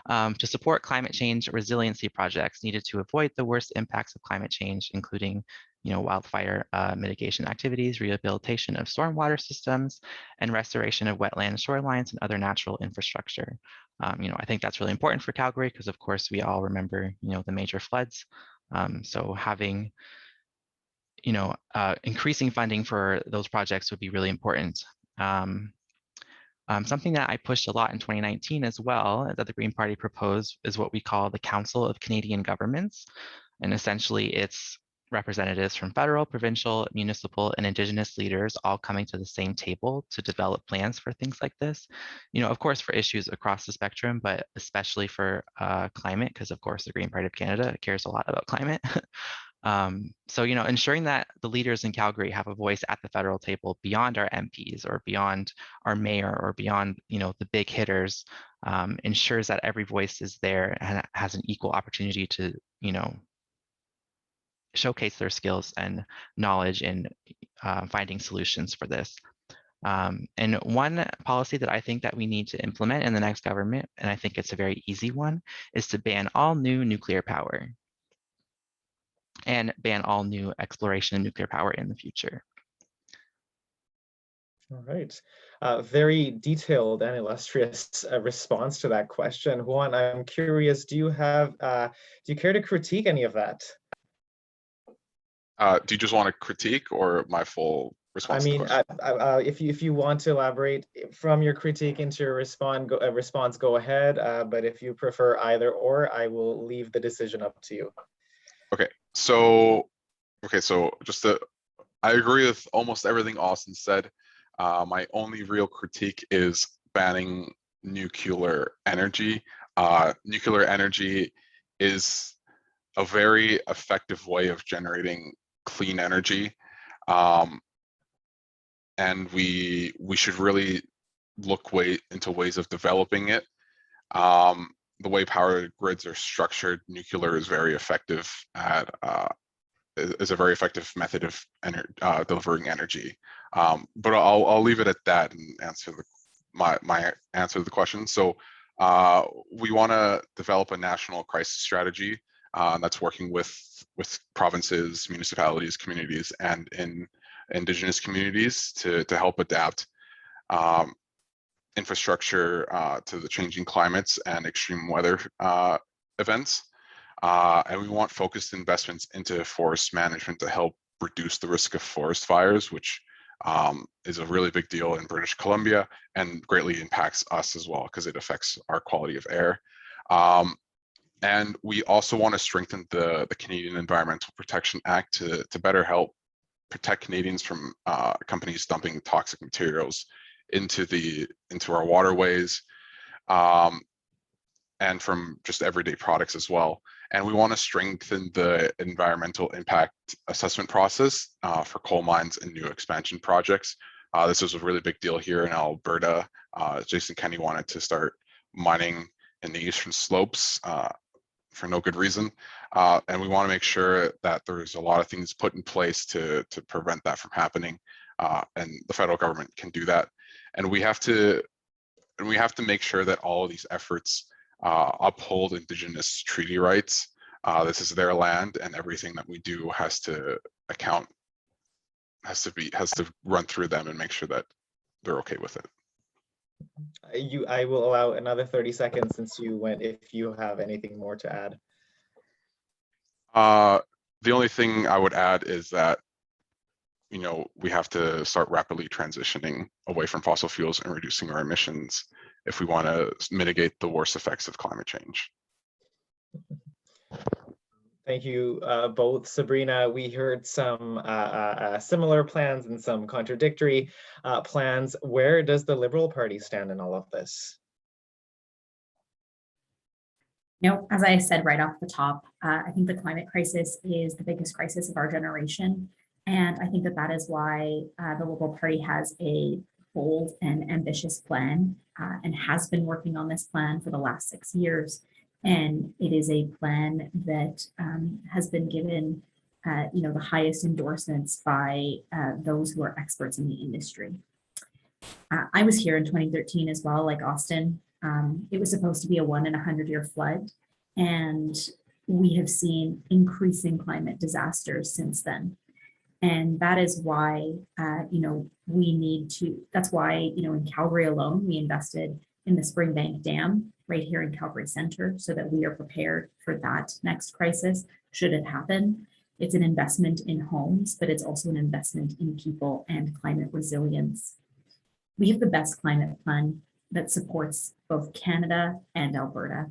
To support climate change resiliency projects needed to avoid the worst impacts of climate change, including wildfire mitigation activities, rehabilitation of stormwater systems, and restoration of wetland shorelines and other natural infrastructure. I think that's really important for Calgary because, of course, we all remember the major floods. So having increasing funding for those projects would be really important. Something that I pushed a lot in 2019 as well that the Green Party proposed is what we call the Council of Canadian Governments. And essentially it's representatives from federal, provincial, municipal, and Indigenous leaders all coming to the same table to develop plans for things like this. Of course, for issues across the spectrum, but especially for climate, because of course the Green Party of Canada cares a lot about climate. So, ensuring that the leaders in Calgary have a voice at the federal table beyond our MPs or beyond our mayor or beyond, the big hitters, ensures that every voice is there and has an equal opportunity to, showcase their skills and knowledge in finding solutions for this. And one policy that I think that we need to implement in the next government, and I think it's a very easy one, is to ban all new nuclear power and ban all new exploration of nuclear power in the future. All right. Very detailed and illustrious response to that question. Juan, I'm curious, do you care to critique any of that? Do you just want to critique or my full response? I mean, if you want to elaborate from your critique into your response, go ahead. But if you prefer either or, I will leave the decision up to you. Okay, so I agree with almost everything Austin said. My only real critique is banning nuclear energy. Nuclear energy is a very effective way of generating clean energy. And we should really look into ways of developing it. The way power grids are structured, nuclear is very effective at is a very effective method of delivering energy. But I'll leave it at that and answer my answer to the question. So we want to develop a national crisis strategy that's working with provinces, municipalities, communities, and in Indigenous communities to help adapt infrastructure to the changing climates and extreme weather events. And we want focused investments into forest management to help reduce the risk of forest fires, which is a really big deal in British Columbia and greatly impacts us as well because it affects our quality of air. And we also want to strengthen the Canadian Environmental Protection Act to better help protect Canadians from companies dumping toxic materials into our waterways and from just everyday products as well. And we want to strengthen the environmental impact assessment process for coal mines and new expansion projects. This is a really big deal here in Alberta. Jason Kenney wanted to start mining in the eastern slopes no good reason. And we want to make sure that there's a lot of things put in place to prevent that from happening. And the federal government can do that. And we have to make sure that all of these efforts uphold Indigenous treaty rights. This is their land, and everything that we do has to run through them and make sure that they're okay with it. I will allow another 30 seconds since you went, if you have anything more to add. The only thing I would add is that, you know, we have to start rapidly transitioning away from fossil fuels and reducing our emissions if we want to mitigate the worst effects of climate change. Thank you both. Sabrina, we heard some similar plans and some contradictory plans. Where does the Liberal Party stand in all of this? You know, as I said right off the top, I think the climate crisis is the biggest crisis of our generation. And I think that that is why the Liberal Party has a bold and ambitious plan and has been working on this plan for the last 6 years. And it is a plan that has been given, you know, the highest endorsements by those who are experts in the industry. I was here in 2013 as well, like Austin. It was supposed to be a 1 in 100-year flood, and we have seen increasing climate disasters since then. And that is why, you know, we need to, that's why, you know, in Calgary alone, we invested in the Springbank Dam right here in Calgary-Centre so that we are prepared for that next crisis, should it happen. It's an investment in homes, but it's also an investment in people and climate resilience. We have the best climate plan that supports both Canada and Alberta.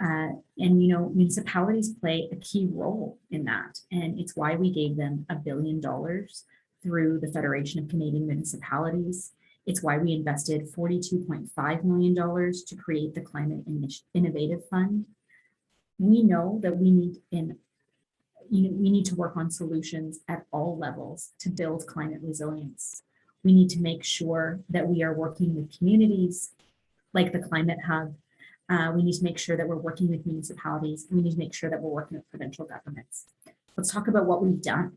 And, you know, municipalities play a key role in that. And it's why we gave them $1 billion through the Federation of Canadian Municipalities. It's why we invested $42.5 million to create the Climate Innovative Fund. We know that we need to work on solutions at all levels to build climate resilience. We need to make sure that we are working with communities like the Climate Hub. We need to make sure that we're working with municipalities. We need to make sure that we're working with provincial governments. Let's talk about what we've done.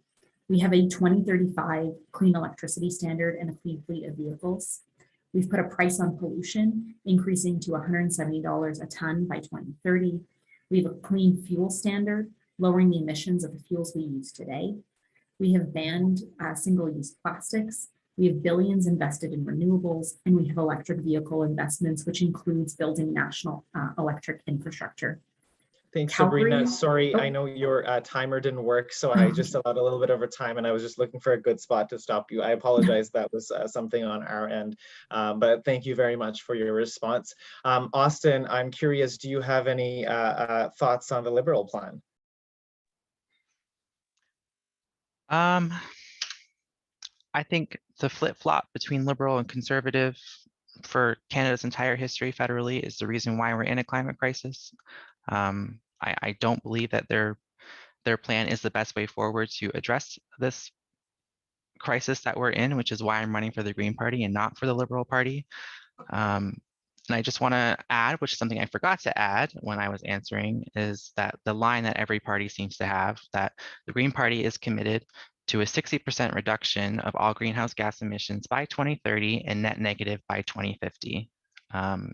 We have a 2035 clean electricity standard and a clean fleet of vehicles. We've put a price on pollution, increasing to $170 a ton by 2030. We have a clean fuel standard, lowering the emissions of the fuels we use today. We have banned single-use plastics. We have billions invested in renewables, and we have electric vehicle investments, which includes building national electric infrastructure. Thanks, Calgary, Sabrina. Sorry, oh. I know your timer didn't work, so I just allowed a little bit over time, and I was just looking for a good spot to stop you. I apologize, that was something on our end, but thank you very much for your response. Austin, I'm curious, do you have any thoughts on the Liberal plan? I think the flip-flop between Liberal and Conservative for Canada's entire history federally is the reason why we're in a climate crisis. I don't believe that their plan is the best way forward to address this crisis that we're in, which is why I'm running for the Green Party and not for the Liberal Party. And I just want to add, which is something I forgot to add when I was answering, is that the line that every party seems to have, that the Green Party is committed to a 60% reduction of all greenhouse gas emissions by 2030 and net negative by 2050.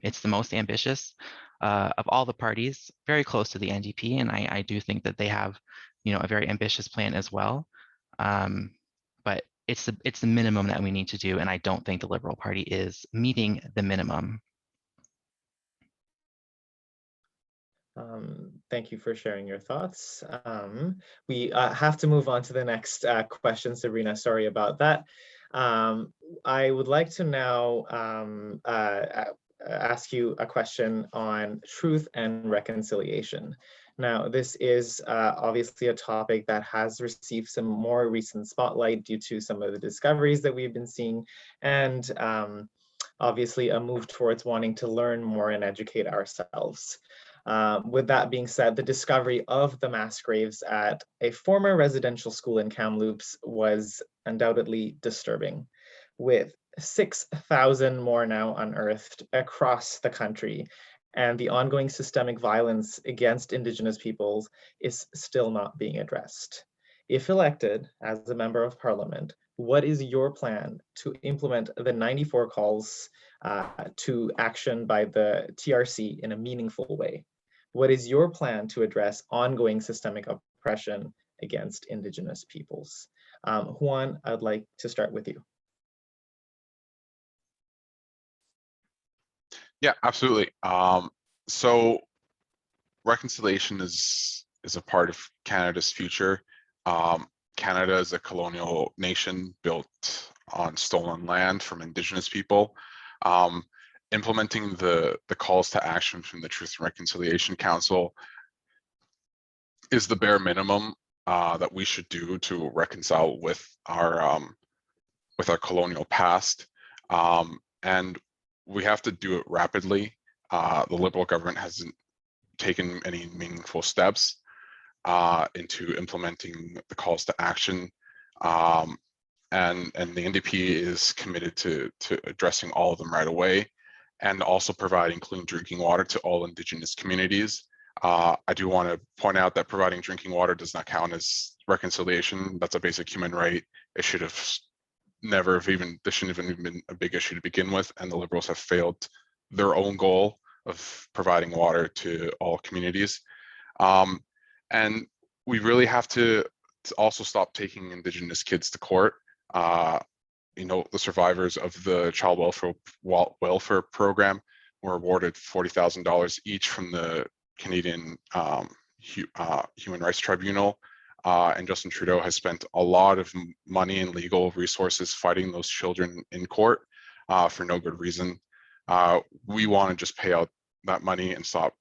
It's the most ambitious of all the parties, very close to the NDP, and I do think that they have, you know, a very ambitious plan as well. But it's the minimum that we need to do, and I don't think the Liberal Party is meeting the minimum. Thank you for sharing your thoughts. We have to move on to the next question, Sabrina. Sorry about that. I would like to now ask you a question on truth and reconciliation. Now, this is obviously a topic that has received some more recent spotlight due to some of the discoveries that we've been seeing, and obviously a move towards wanting to learn more and educate ourselves. With that being said, the discovery of the mass graves at a former residential school in Kamloops was undoubtedly disturbing, with 6,000 more now unearthed across the country. and the ongoing systemic violence against Indigenous peoples is still not being addressed. If elected as a member of parliament, what is your plan to implement the 94 calls to action by the TRC in a meaningful way? What is your plan to address ongoing systemic oppression against Indigenous peoples? Juan, I'd like to start with you. Yeah, absolutely. So reconciliation is a part of Canada's future. Canada is a colonial nation built on stolen land from Indigenous people. Implementing the calls to action from the Truth and Reconciliation Council is the bare minimum that we should do to reconcile with our colonial past, and we have to do it rapidly. The Liberal government hasn't taken any meaningful steps into implementing the calls to action, and the NDP is committed to addressing all of them right away, and also providing clean drinking water to all Indigenous communities. I do want to point out that providing drinking water does not count as reconciliation. That's a basic human right. It should have this shouldn't even been a big issue to begin with, and the Liberals have failed their own goal of providing water to all communities. And we really have to also stop taking Indigenous kids to court. You know, the survivors of the child welfare program were awarded $40,000 each from the Canadian Human Rights Tribunal. And Justin Trudeau has spent a lot of money and legal resources fighting those children in court for no good reason. We want to just pay out that money and stop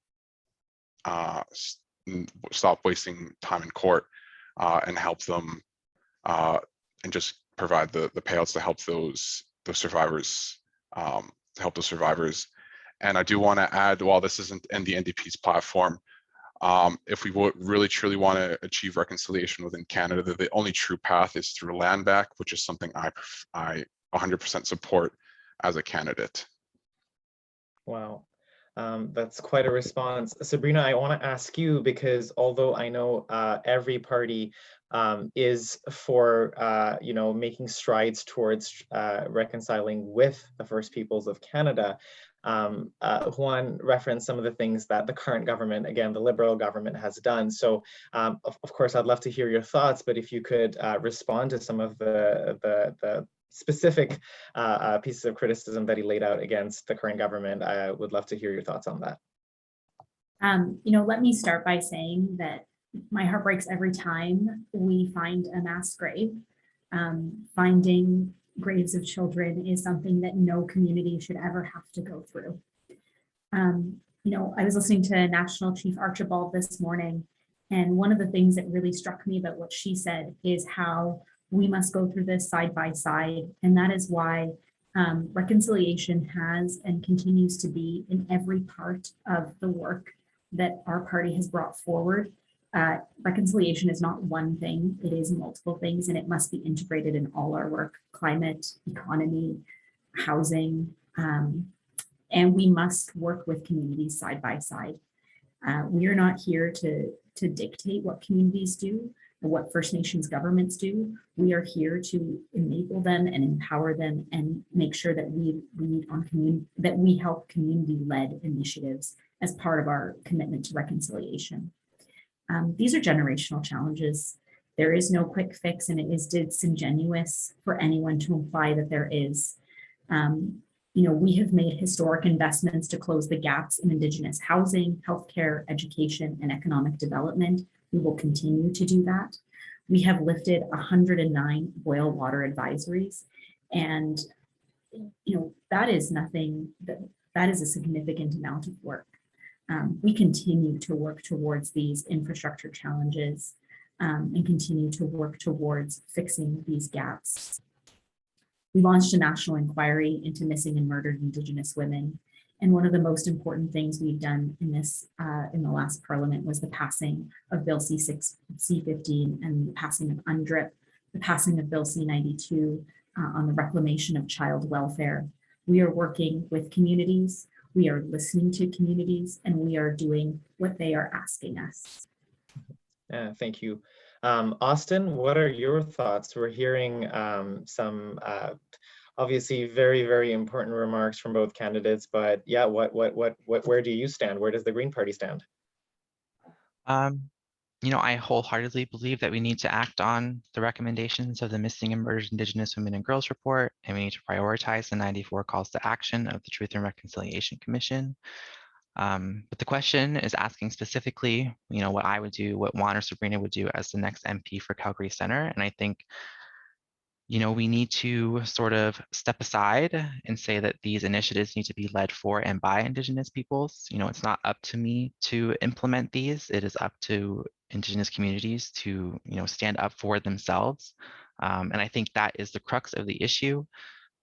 wasting time in court and help them and just provide the payouts to help those survivors, And I do want to add, while this isn't in the NDP's platform, if we would really truly want to achieve reconciliation within Canada, the only true path is through land back, which is something I 100% support as a candidate. Wow, that's quite a response. Sabrina, I want to ask you, because although I know every party is for making strides towards reconciling with the First Peoples of Canada, Juan referenced some of the things that the current government, again, the Liberal government, has done. So, of course, I'd love to hear your thoughts, but if you could respond to some of the specific pieces of criticism that he laid out against the current government, I would love to hear your thoughts on that. Let me start by saying that my heart breaks every time we find a mass grave. Finding graves of children is something that no community should ever have to go through. I was listening to National Chief Archibald this morning, and one of the things that really struck me about what she said is how we must go through this side by side. And that is why reconciliation has and continues to be in every part of the work that our party has brought forward. Reconciliation is not one thing, it is multiple things, and it must be integrated in all our work: climate, economy, housing, and we must work with communities side by side. We are not here to dictate what communities do or what First Nations governments do. We are here to enable them and empower them and make sure that we help community-led initiatives as part of our commitment to reconciliation. These are generational challenges. There is no quick fix, and it is disingenuous for anyone to imply that there is. We have made historic investments to close the gaps in Indigenous housing, healthcare, education, and economic development. We will continue to do that. We have lifted 109 boil water advisories, and that is nothing. That is a significant amount of work. We continue to work towards these infrastructure challenges and continue to work towards fixing these gaps. We launched a national inquiry into missing and murdered Indigenous women. And one of the most important things we've done in the last parliament was the passing of Bill C-15 and the passing of UNDRIP, the passing of Bill C-92 on the reclamation of child welfare. We are working with communities. we are listening to communities, and we are doing what they are asking us. Thank you. Austin, what are your thoughts? We're hearing some obviously very, very important remarks from both candidates, but yeah, where do you stand? Where does the Green Party stand? You know, I wholeheartedly believe that we need to act on the recommendations of the Missing and Murdered Indigenous Women and Girls report, and we need to prioritize the 94 calls to action of the Truth and Reconciliation Commission. But the question is asking specifically, you know, what I would do, what Juan or Sabrina would do as the next MP for Calgary-Centre. And I think, you know, we need to sort of step aside and say that these initiatives need to be led for and by Indigenous peoples. You know, it's not up to me to implement these. It is up to Indigenous communities to, you know, stand up for themselves. And I think that is the crux of the issue,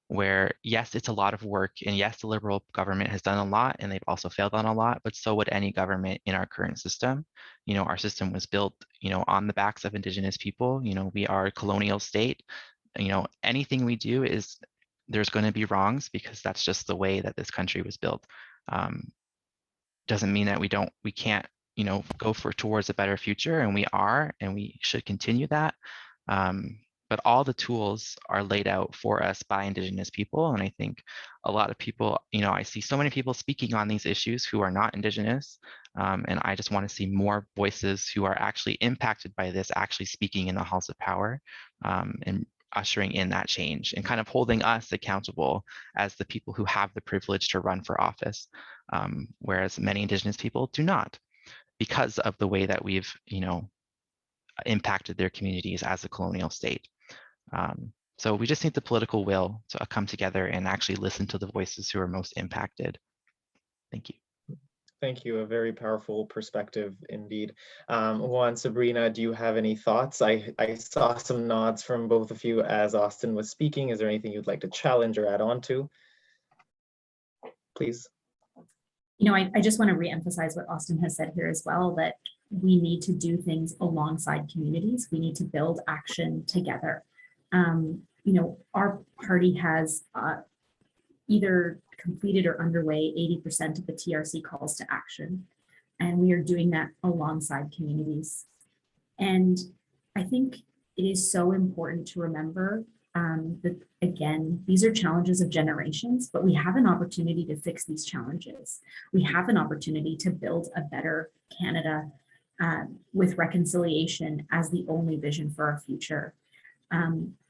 where yes, it's a lot of work, and yes, the Liberal government has done a lot and they've also failed on a lot, but so would any government in our current system. You know, our system was built, you know, on the backs of Indigenous people. You know, we are a colonial state. You know, anything we do is, there's going to be wrongs, because that's just the way that this country was built. Doesn't mean that we can't, you know, go towards a better future, and we are, and we should continue that. But all the tools are laid out for us by Indigenous people. And I think a lot of people, you know, I see so many people speaking on these issues who are not Indigenous. And I just want to see more voices who are actually impacted by this actually speaking in the halls of power, and ushering in that change and kind of holding us accountable as the people who have the privilege to run for office, whereas many Indigenous people do not, because of the way that we've, you know, impacted their communities as a colonial state. So we just need the political will to come together and actually listen to the voices who are most impacted. Thank you. Thank you. A very powerful perspective indeed. Juan, Sabrina, do you have any thoughts? I saw some nods from both of you as Austin was speaking. Is there anything you'd like to challenge or add on to? Please. You know, I just want to reemphasize what Austin has said here as well, that we need to do things alongside communities. We need to build action together. You know, our party has either completed or underway 80% of the TRC calls to action, and we are doing that alongside communities. And I think it is so important to remember that, again, these are challenges of generations, but we have an opportunity to fix these challenges. We have an opportunity to build a better Canada with reconciliation as the only vision for our future.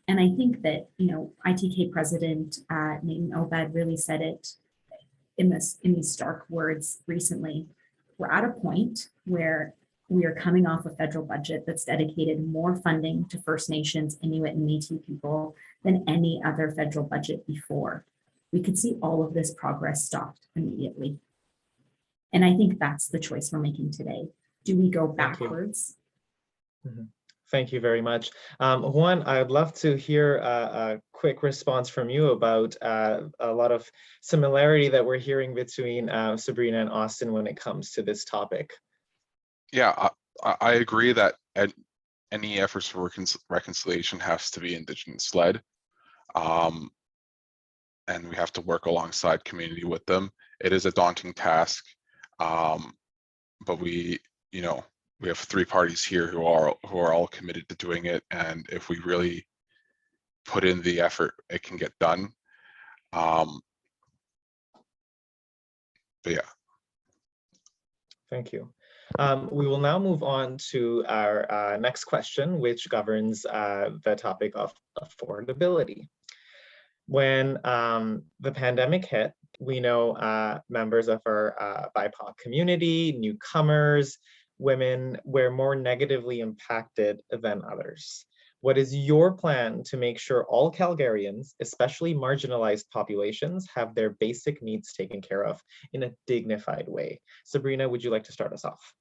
And I think that, you know, ITK President Nathan Obed really said it in these stark words recently. We're at a point where we are coming off a federal budget that's dedicated more funding to First Nations, Inuit, and Métis people than any other federal budget before. We could see all of this progress stopped immediately. And I think that's the choice we're making today. Do we go backwards? Thank you very much. Juan, I'd love to hear a quick response from you about a lot of similarity that we're hearing between Sabrina and Austin when it comes to this topic. Yeah, I agree that any efforts for reconciliation has to be Indigenous led. And we have to work alongside community with them. It is a daunting task, but we have three parties here who are all committed to doing it, and if we really put in the effort, it can get done. But yeah. Thank you. We will now move on to our next question, which governs the topic of affordability. When the pandemic hit, we know members of our BIPOC community, newcomers, women were more negatively impacted than others. What is your plan to make sure all Calgarians, especially marginalized populations, have their basic needs taken care of in a dignified way? Sabrina, would you like to start us off?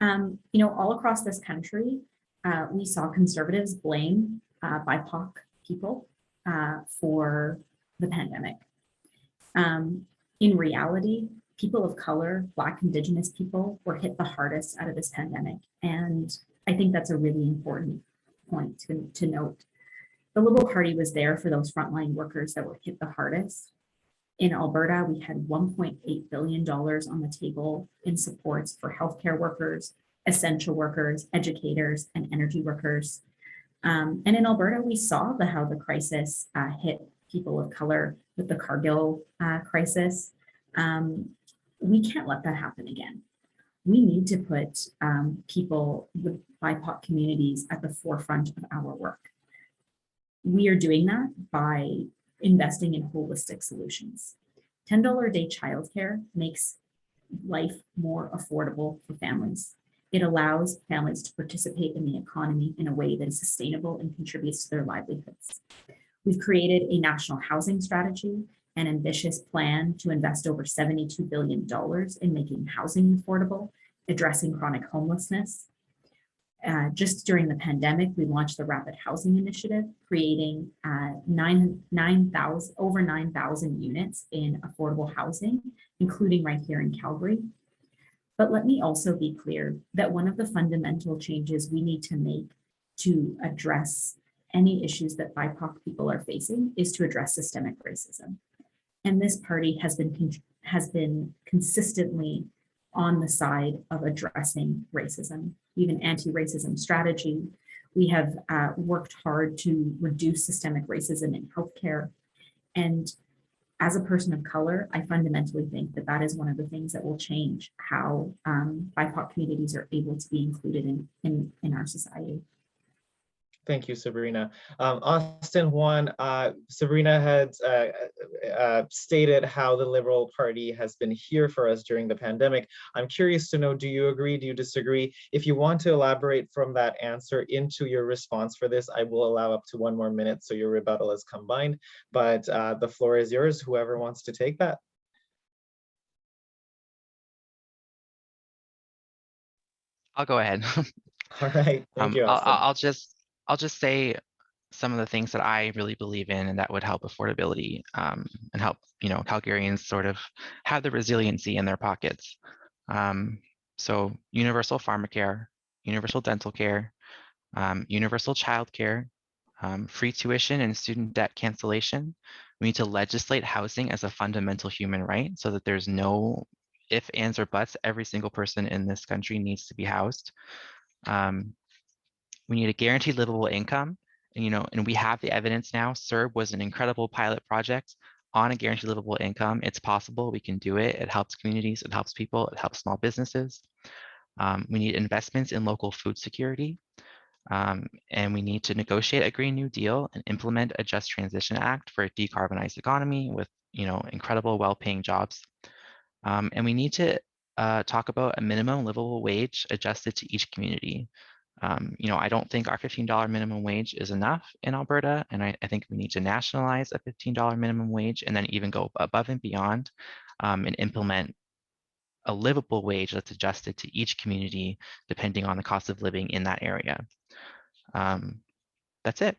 All across this country, we saw Conservatives blame BIPOC people for the pandemic. In reality, people of color, Black, Indigenous people were hit the hardest out of this pandemic. And I think that's a really important point to note. The Liberal Party was there for those frontline workers that were hit the hardest. In Alberta, we had $1.8 billion on the table in supports for healthcare workers, essential workers, educators, and energy workers. And in Alberta, we saw how the crisis hit people of color with the Cargill crisis. We can't let that happen again. We need to put people with BIPOC communities at the forefront of our work. We are doing that by investing in holistic solutions. $10 a day childcare makes life more affordable for families. It allows families to participate in the economy in a way that is sustainable and contributes to their livelihoods. We've created a national housing strategy, an ambitious plan to invest over $72 billion in making housing affordable, addressing chronic homelessness. Just during the pandemic, we launched the Rapid Housing Initiative, creating over 9,000 units in affordable housing, including right here in Calgary. But let me also be clear that one of the fundamental changes we need to make to address any issues that BIPOC people are facing is to address systemic racism. And this party has been consistently on the side of addressing racism. We have an anti-racism strategy. We have worked hard to reduce systemic racism in healthcare. And as a person of color, I fundamentally think that that is one of the things that will change how BIPOC communities are able to be included in our society. Thank you, Sabrina. Austin, Juan, Sabrina had stated how the Liberal Party has been here for us during the pandemic. I'm curious to know, do you agree, do you disagree? If you want to elaborate from that answer into your response for this, I will allow up to 1 more minute so your rebuttal is combined, but the floor is yours, whoever wants to take that. I'll go ahead. All right, thank you, Austin. I'll just say some of the things that I really believe in and that would help affordability and help, Calgarians sort of have the resiliency in their pockets. So universal pharmacare, universal dental care, universal childcare, free tuition and student debt cancellation. We need to legislate housing as a fundamental human right so that there's no ifs, ands, or buts. Every single person in this country needs to be housed. We need a guaranteed livable income, and we have the evidence now. CERB was an incredible pilot project on a guaranteed livable income. It's possible, we can do it. It helps communities, it helps people, it helps small businesses. We need investments in local food security, and we need to negotiate a Green New Deal and implement a Just Transition Act for a decarbonized economy with, incredible, well-paying jobs. And we need to talk about a minimum livable wage adjusted to each community. I don't think our $15 minimum wage is enough in Alberta, and I think we need to nationalize a $15 minimum wage and then even go above and beyond and implement a livable wage that's adjusted to each community depending on the cost of living in that area. That's it.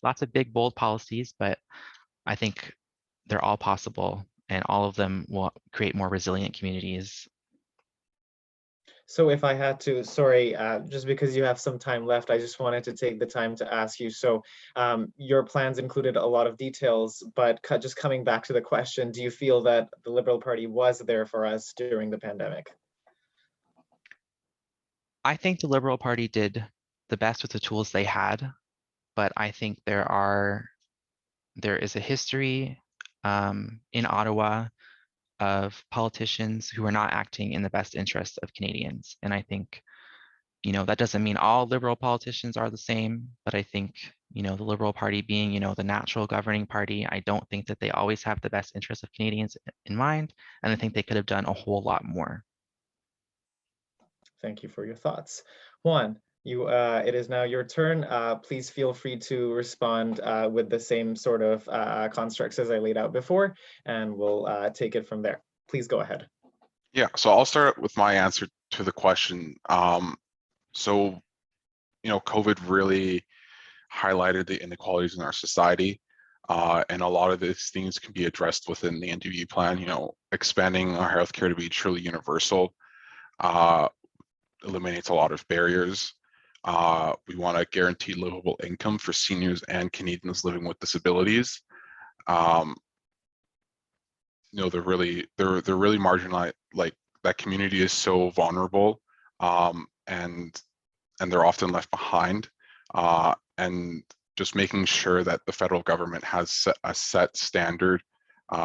Lots of big, bold policies, but I think they're all possible and all of them will create more resilient communities. So if I had to, sorry, just because you have some time left, I just wanted to take the time to ask you. So your plans included a lot of details, but just coming back to the question, do you feel that the Liberal Party was there for us during the pandemic? I think the Liberal Party did the best with the tools they had, but I think there is a history in Ottawa of politicians who are not acting in the best interest of Canadians. And I think, that doesn't mean all Liberal politicians are the same, but I think, the Liberal Party being, the natural governing party, I don't think that they always have the best interest of Canadians in mind. And I think they could have done a whole lot more. Thank you for your thoughts. Juan, it is now your turn. Please feel free to respond with the same sort of constructs as I laid out before, and we'll take it from there. Please go ahead. Yeah, so I'll start with my answer to the question. So, COVID really highlighted the inequalities in our society, and a lot of these things can be addressed within the NDP plan. Expanding our healthcare to be truly universal eliminates a lot of barriers. We want a guaranteed livable income for seniors and Canadians living with disabilities. they're really marginalized. Like, that community is so vulnerable, and they're often left behind. And just making sure that the federal government has a set standard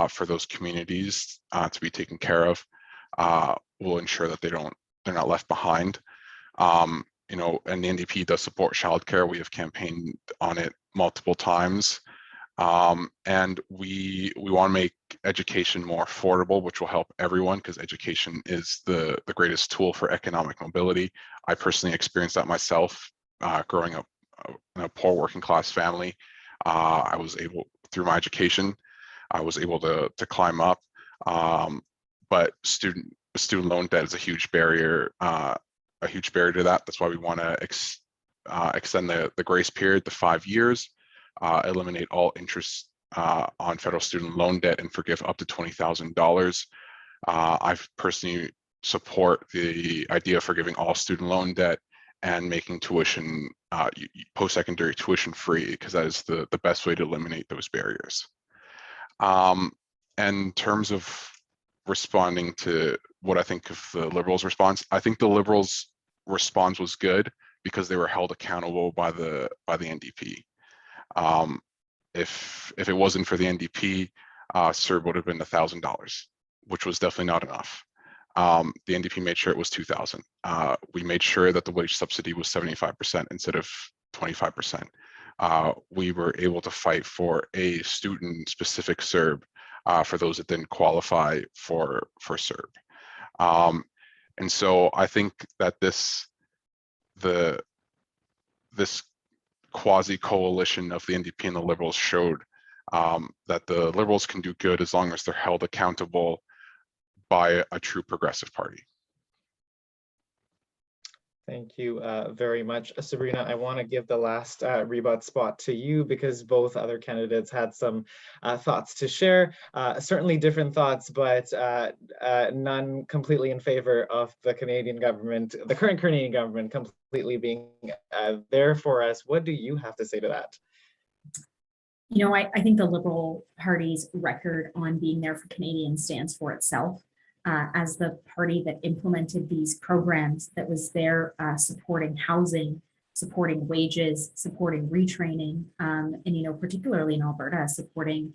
for those communities to be taken care of will ensure that they're not left behind. And the NDP does support childcare. We have campaigned on it multiple times. And we want to make education more affordable, which will help everyone, because education is the greatest tool for economic mobility. I personally experienced that myself growing up in a poor working class family. I was able, through my education, I was able to climb up. But student loan debt is a huge barrier to that. That's why we want to extend the grace period to 5 years. Eliminate all interest on federal student loan debt and forgive up to $20,000. I personally support the idea of forgiving all student loan debt and making tuition, post-secondary tuition free, because that is the best way to eliminate those barriers. In terms of responding to what I think of the Liberals' response, I think the Liberals' response was good because they were held accountable by the NDP. If it wasn't for the NDP, CERB would have been $1,000, which was definitely not enough. The NDP made sure it was $2,000. We made sure that the wage subsidy was 75% instead of 25%. We were able to fight for a student-specific CERB for those that didn't qualify for CERB. And so I think that this quasi-coalition of the NDP and the Liberals showed that the Liberals can do good as long as they're held accountable by a true progressive party. Thank you very much. Sabrina, I want to give the last rebut spot to you because both other candidates had some thoughts to share. Certainly different thoughts, but none completely in favor of the Canadian government, the current Canadian government completely being there for us. What do you have to say to that? I think the Liberal Party's record on being there for Canadians stands for itself. As the party that implemented these programs, that was there supporting housing, supporting wages, supporting retraining, and particularly in Alberta, supporting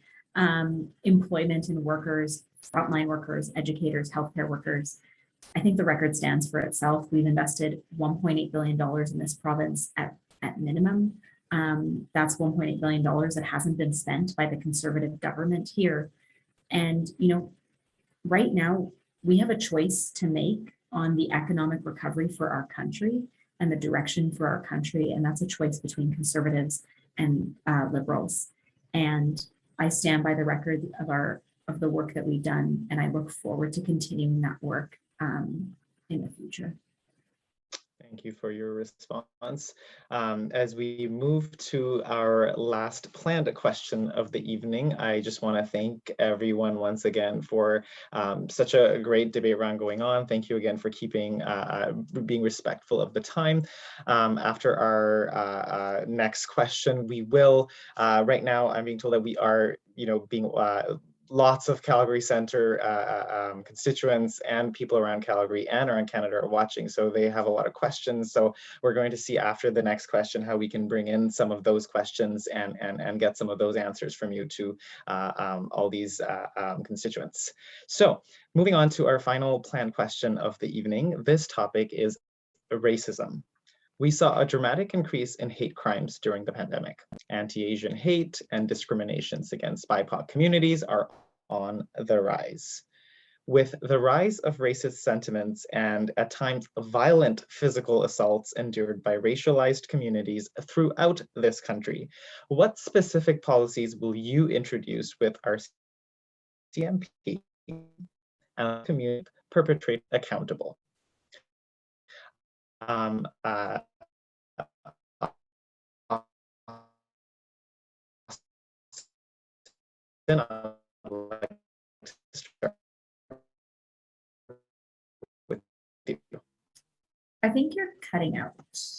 employment in workers, frontline workers, educators, healthcare workers. I think the record stands for itself. We've invested $1.8 billion in this province at minimum. That's $1.8 billion that hasn't been spent by the Conservative government here. And, right now, we have a choice to make on the economic recovery for our country and the direction for our country. And that's a choice between Conservatives and Liberals. And I stand by the record of the work that we've done. And I look forward to continuing that work in the future. Thank you for your response. As we move to our last planned question of the evening, I just want to thank everyone once again for such a great debate round going on. Thank you again for being respectful of the time. After our next question, we will, right now I'm being told that we are, being lots of Calgary-Centre constituents and people around Calgary and around Canada are watching, so they have a lot of questions. So we're going to see after the next question how we can bring in some of those questions and get some of those answers from you to all these constituents. So moving on to our final planned question of the evening. This topic is racism. We saw a dramatic increase in hate crimes during the pandemic. Anti-Asian hate and discriminations against BIPOC communities are on the rise. With the rise of racist sentiments and at times violent physical assaults endured by racialized communities throughout this country, what specific policies will you introduce with our CMP and community perpetrate accountable? I think you're cutting out.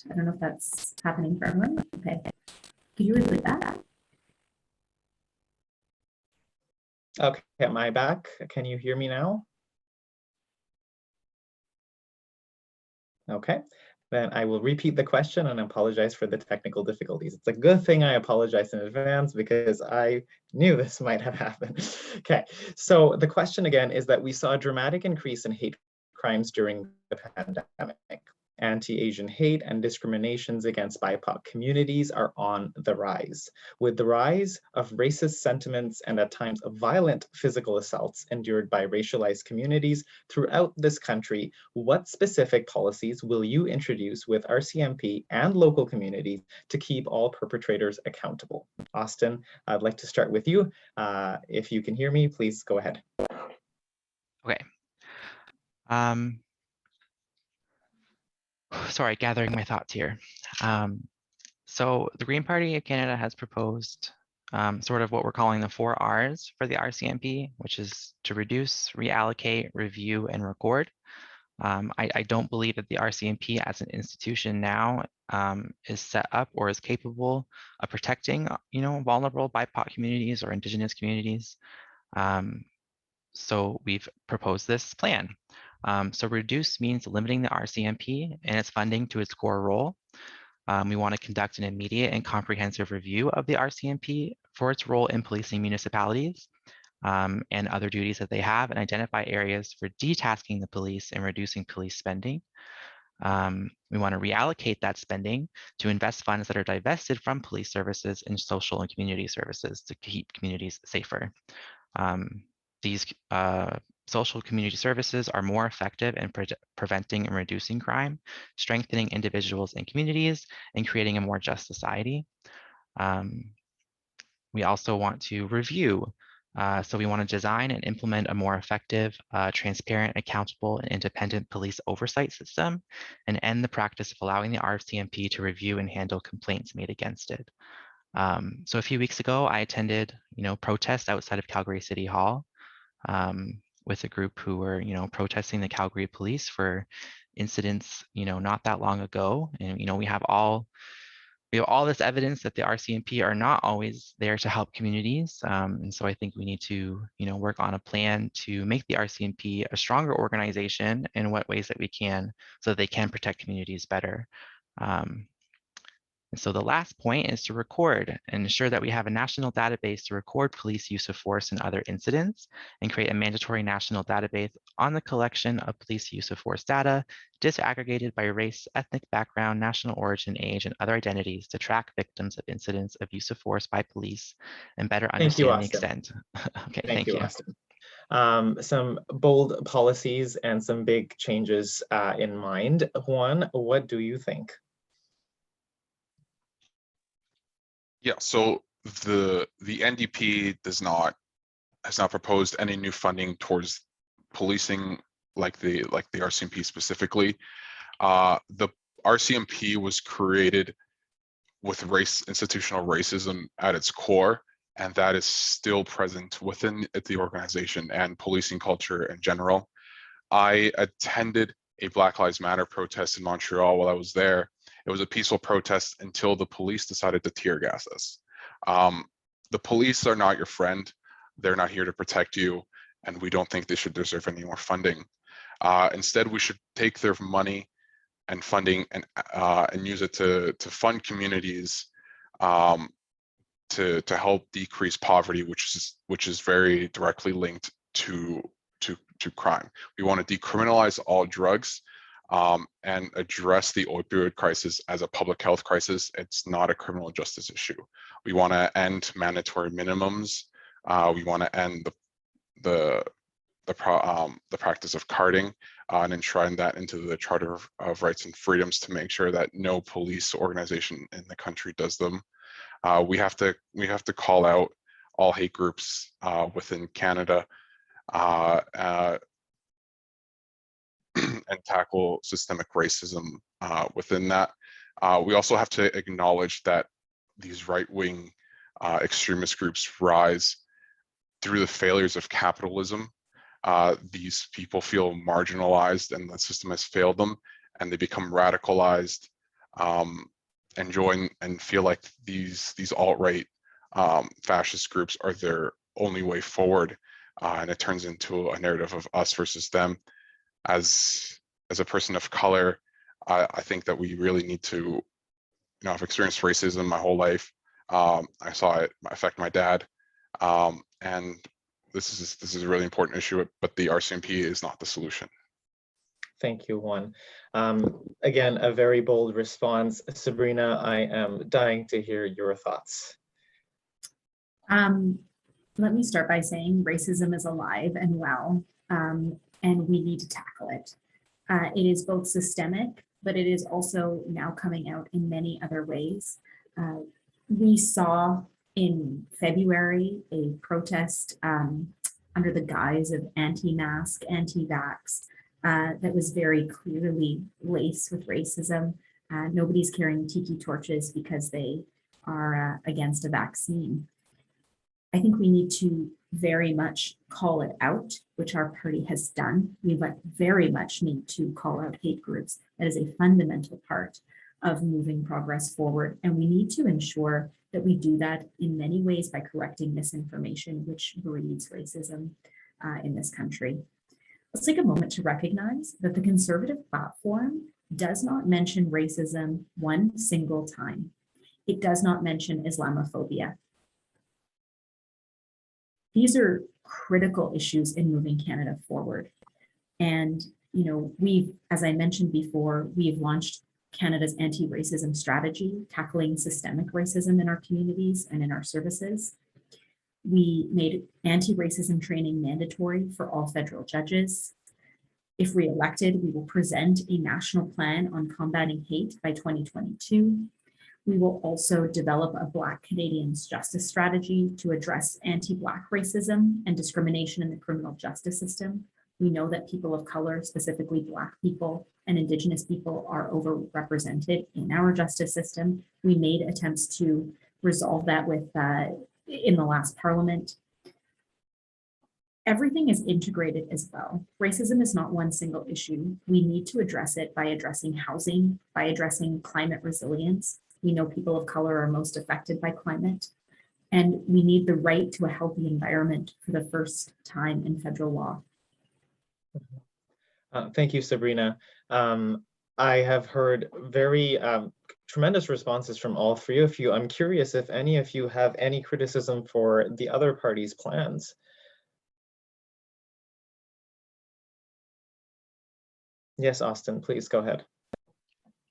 I don't know if that's happening for everyone. Okay. Could you repeat that? Okay, am I back? Can you hear me now? Okay, then I will repeat the question and apologize for the technical difficulties. It's a good thing I apologize in advance because I knew this might have happened. Okay, so the question again is that we saw a dramatic increase in hate crimes during the pandemic. Anti-Asian hate and discriminations against BIPOC communities are on the rise. With the rise of racist sentiments and at times violent physical assaults endured by racialized communities throughout this country, what specific policies will you introduce with RCMP and local communities to keep all perpetrators accountable? Austin, I'd like to start with you. If you can hear me, please go ahead. Okay. Sorry, gathering my thoughts here. So the Green Party of Canada has proposed sort of what we're calling the 4 R's for the RCMP, which is to reduce, reallocate, review, and record. I don't believe that the RCMP as an institution now is set up or is capable of protecting, vulnerable BIPOC communities or Indigenous communities. So we've proposed this plan. So reduce means limiting the RCMP and its funding to its core role. We want to conduct an immediate and comprehensive review of the RCMP for its role in policing municipalities and other duties that they have, and identify areas for detasking the police and reducing police spending. We want to reallocate that spending to invest funds that are divested from police services in social and community services to keep communities safer. These social community services are more effective in preventing and reducing crime, strengthening individuals and communities, and creating a more just society. We also want to review. So we want to design and implement a more effective, transparent, accountable, and independent police oversight system, and end the practice of allowing the RCMP to review and handle complaints made against it. So a few weeks ago, I attended, protests outside of Calgary City Hall with a group who were, protesting the Calgary police for incidents, not that long ago. And, we have all this evidence that the RCMP are not always there to help communities. And so I think we need to, work on a plan to make the RCMP a stronger organization in what ways that we can, so that they can protect communities better. And so the last point is to record and ensure that we have a national database to record police use of force and other incidents, and create a mandatory national database on the collection of police use of force data, disaggregated by race, ethnic background, national origin, age, and other identities to track victims of incidents of use of force by police and better understand the extent. Okay, thank you. Austin. Some bold policies and some big changes in mind. Juan, what do you think? Yeah, so the NDP has not proposed any new funding towards policing like the RCMP specifically. The RCMP was created with institutional racism at its core, and that is still present within the organization and policing culture in general. I attended a Black Lives Matter protest in Montreal while I was there. It was a peaceful protest until the police decided to tear gas us. The police are not your friend. They're not here to protect you, and we don't think they should deserve any more funding. Instead, we should take their money and funding and use it to fund communities to help decrease poverty, which is very directly linked to crime. We want to decriminalize all drugs and address the opioid crisis as a public health crisis. It's not a criminal justice issue. We want to end mandatory minimums. We want to end the practice of carding and enshrine that into the Charter of Rights and Freedoms to make sure that no police organization in the country does them. We have to call out all hate groups within Canada and tackle systemic racism within that. We also have to acknowledge that these right-wing extremist groups rise through the failures of capitalism. These people feel marginalized and the system has failed them, and they become radicalized and join and feel like these alt-right fascist groups are their only way forward. and it turns into a narrative of us versus them. As a person of color, I think that we really need to, I've experienced racism my whole life. I saw it affect my dad, and this is a really important issue, but the RCMP is not the solution. Thank you, Juan. Again, a very bold response. Sabrina, I am dying to hear your thoughts. Let me start by saying racism is alive and well, and we need to tackle it. It is both systemic, but it is also now coming out in many other ways. We saw in February a protest under the guise of anti-mask, anti-vax, that was very clearly laced with racism. Nobody's carrying tiki torches because they are against a vaccine. I think we need to very much call it out, which our party has done. We very much need to call out hate groups. That is a fundamental part of moving progress forward. And we need to ensure that we do that in many ways by correcting misinformation, which breeds racism in this country. Let's take a moment to recognize that the Conservative platform does not mention racism one single time. It does not mention Islamophobia. These are critical issues in moving Canada forward. And, we've, as I mentioned before, we've launched Canada's anti-racism strategy, tackling systemic racism in our communities and in our services. We made anti-racism training mandatory for all federal judges. If re-elected, we will present a national plan on combating hate by 2022. We will also develop a Black Canadians justice strategy to address anti-Black racism and discrimination in the criminal justice system. We know that people of color, specifically Black people and Indigenous people, are overrepresented in our justice system. We made attempts to resolve that in the last Parliament. Everything is integrated as well. Racism is not one single issue. We need to address it by addressing housing, by addressing climate resilience. We know people of color are most affected by climate, and we need the right to a healthy environment for the first time in federal law. Thank you, Sabrina. I have heard very tremendous responses from all three of you. I'm curious if any of you have any criticism for the other party's plans. Yes, Austin, please go ahead.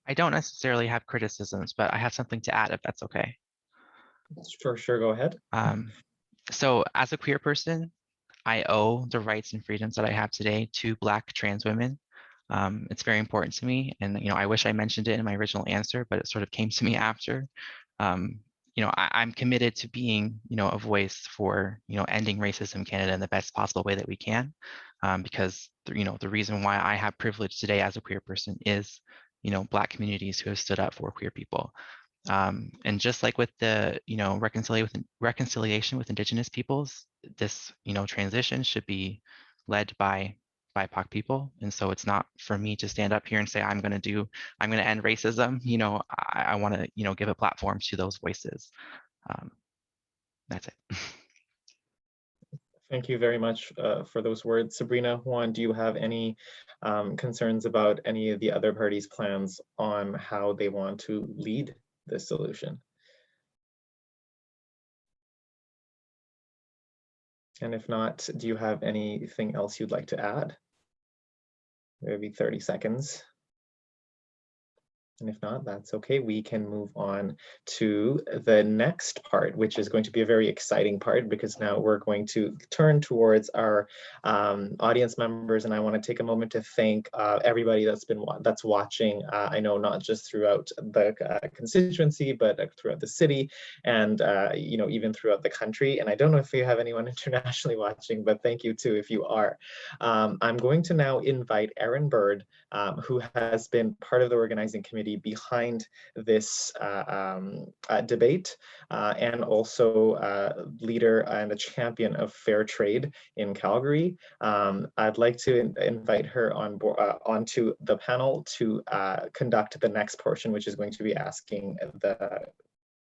I don't necessarily have criticisms, but I have something to add if that's okay. Sure, go ahead. So as a queer person, I owe the rights and freedoms that I have today to Black trans women. It's very important to me. And, I wish I mentioned it in my original answer, but it sort of came to me after. I'm committed to being, a voice for, ending racism in Canada in the best possible way that we can. Because, the reason why I have privilege today as a queer person is, Black communities who have stood up for queer people. And just like with the, reconciliation with Indigenous peoples, this, transition should be led by BIPOC people. And so it's not for me to stand up here and say, I'm going to end racism. I want to, give a platform to those voices. That's it. Thank you very much for those words. Sabrina, Juan, do you have any concerns about any of the other parties' plans on how they want to lead this solution? And if not, do you have anything else you'd like to add? Maybe 30 seconds. And if not, that's okay. We can move on to the next part, which is going to be a very exciting part, because now we're going to turn towards our audience members. And I want to take a moment to thank everybody that's watching. I know not just throughout the constituency, but throughout the city, and even throughout the country. And I don't know if you have anyone internationally watching, but thank you too if you are. I'm going to now invite Aaron Bird, who has been part of the organizing committee behind this debate, and also leader and a champion of fair trade in Calgary. I'd like to invite her onto the panel to conduct the next portion, which is going to be asking the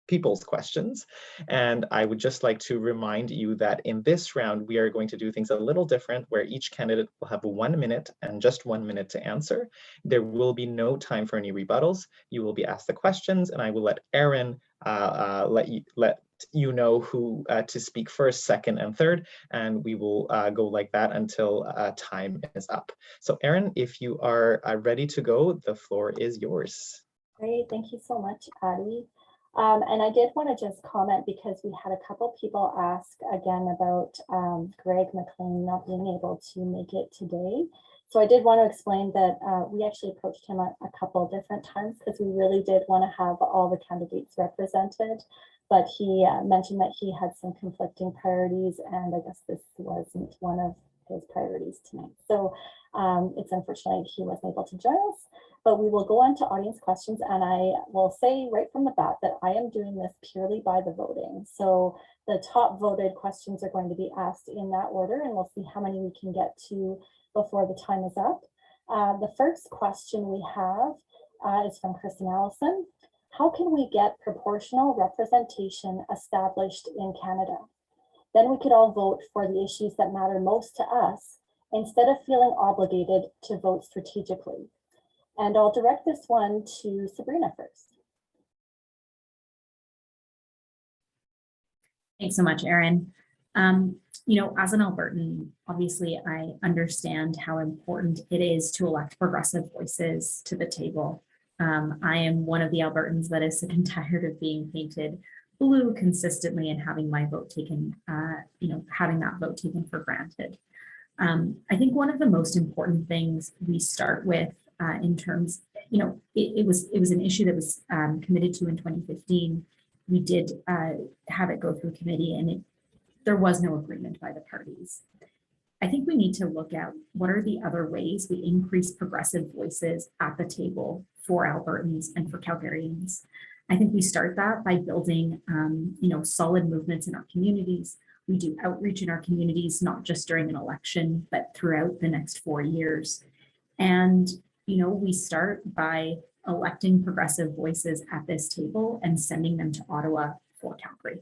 people's questions. And I would just like to remind you that in this round, we are going to do things a little different, where each candidate will have 1 minute and just 1 minute to answer. There will be no time for any rebuttals. You will be asked the questions, and I will let Aaron let you know who to speak first, second, and third, and we will go like that until time is up. So Aaron, if you are ready to go, the floor is yours. Great, thank you so much, Patty. And I did want to just comment, because we had a couple people ask again about Greg McLean not being able to make it today. So I did want to explain that we actually approached him a couple different times, because we really did want to have all the candidates represented. But he mentioned that he had some conflicting priorities, and I guess this wasn't one of his priorities tonight. So it's unfortunate he wasn't able to join us, but we will go on to audience questions. And I will say right from the bat that I am doing this purely by the voting. So the top voted questions are going to be asked in that order, and we'll see how many we can get to before the time is up. The first question we have is from Kristen Allison. How can we get proportional representation established in Canada? Then we could all vote for the issues that matter most to us, instead of feeling obligated to vote strategically. And I'll direct this one to Sabrina first. Thanks so much, Erin. You know, as an Albertan, obviously I understand how important it is to elect progressive voices to the table. I am one of the Albertans that is sick and tired of being painted blue consistently and having my vote taken, having that vote taken for granted. I think one of the most important things we start with in terms, it was an issue that was committed to in 2015. We did have it go through committee, and there was no agreement by the parties. I think we need to look at what are the other ways we increase progressive voices at the table for Albertans and for Calgarians. I think we start that by building, solid movements in our communities. We do outreach in our communities, not just during an election, but throughout the next 4 years. And, we start by electing progressive voices at this table and sending them to Ottawa for Calgary.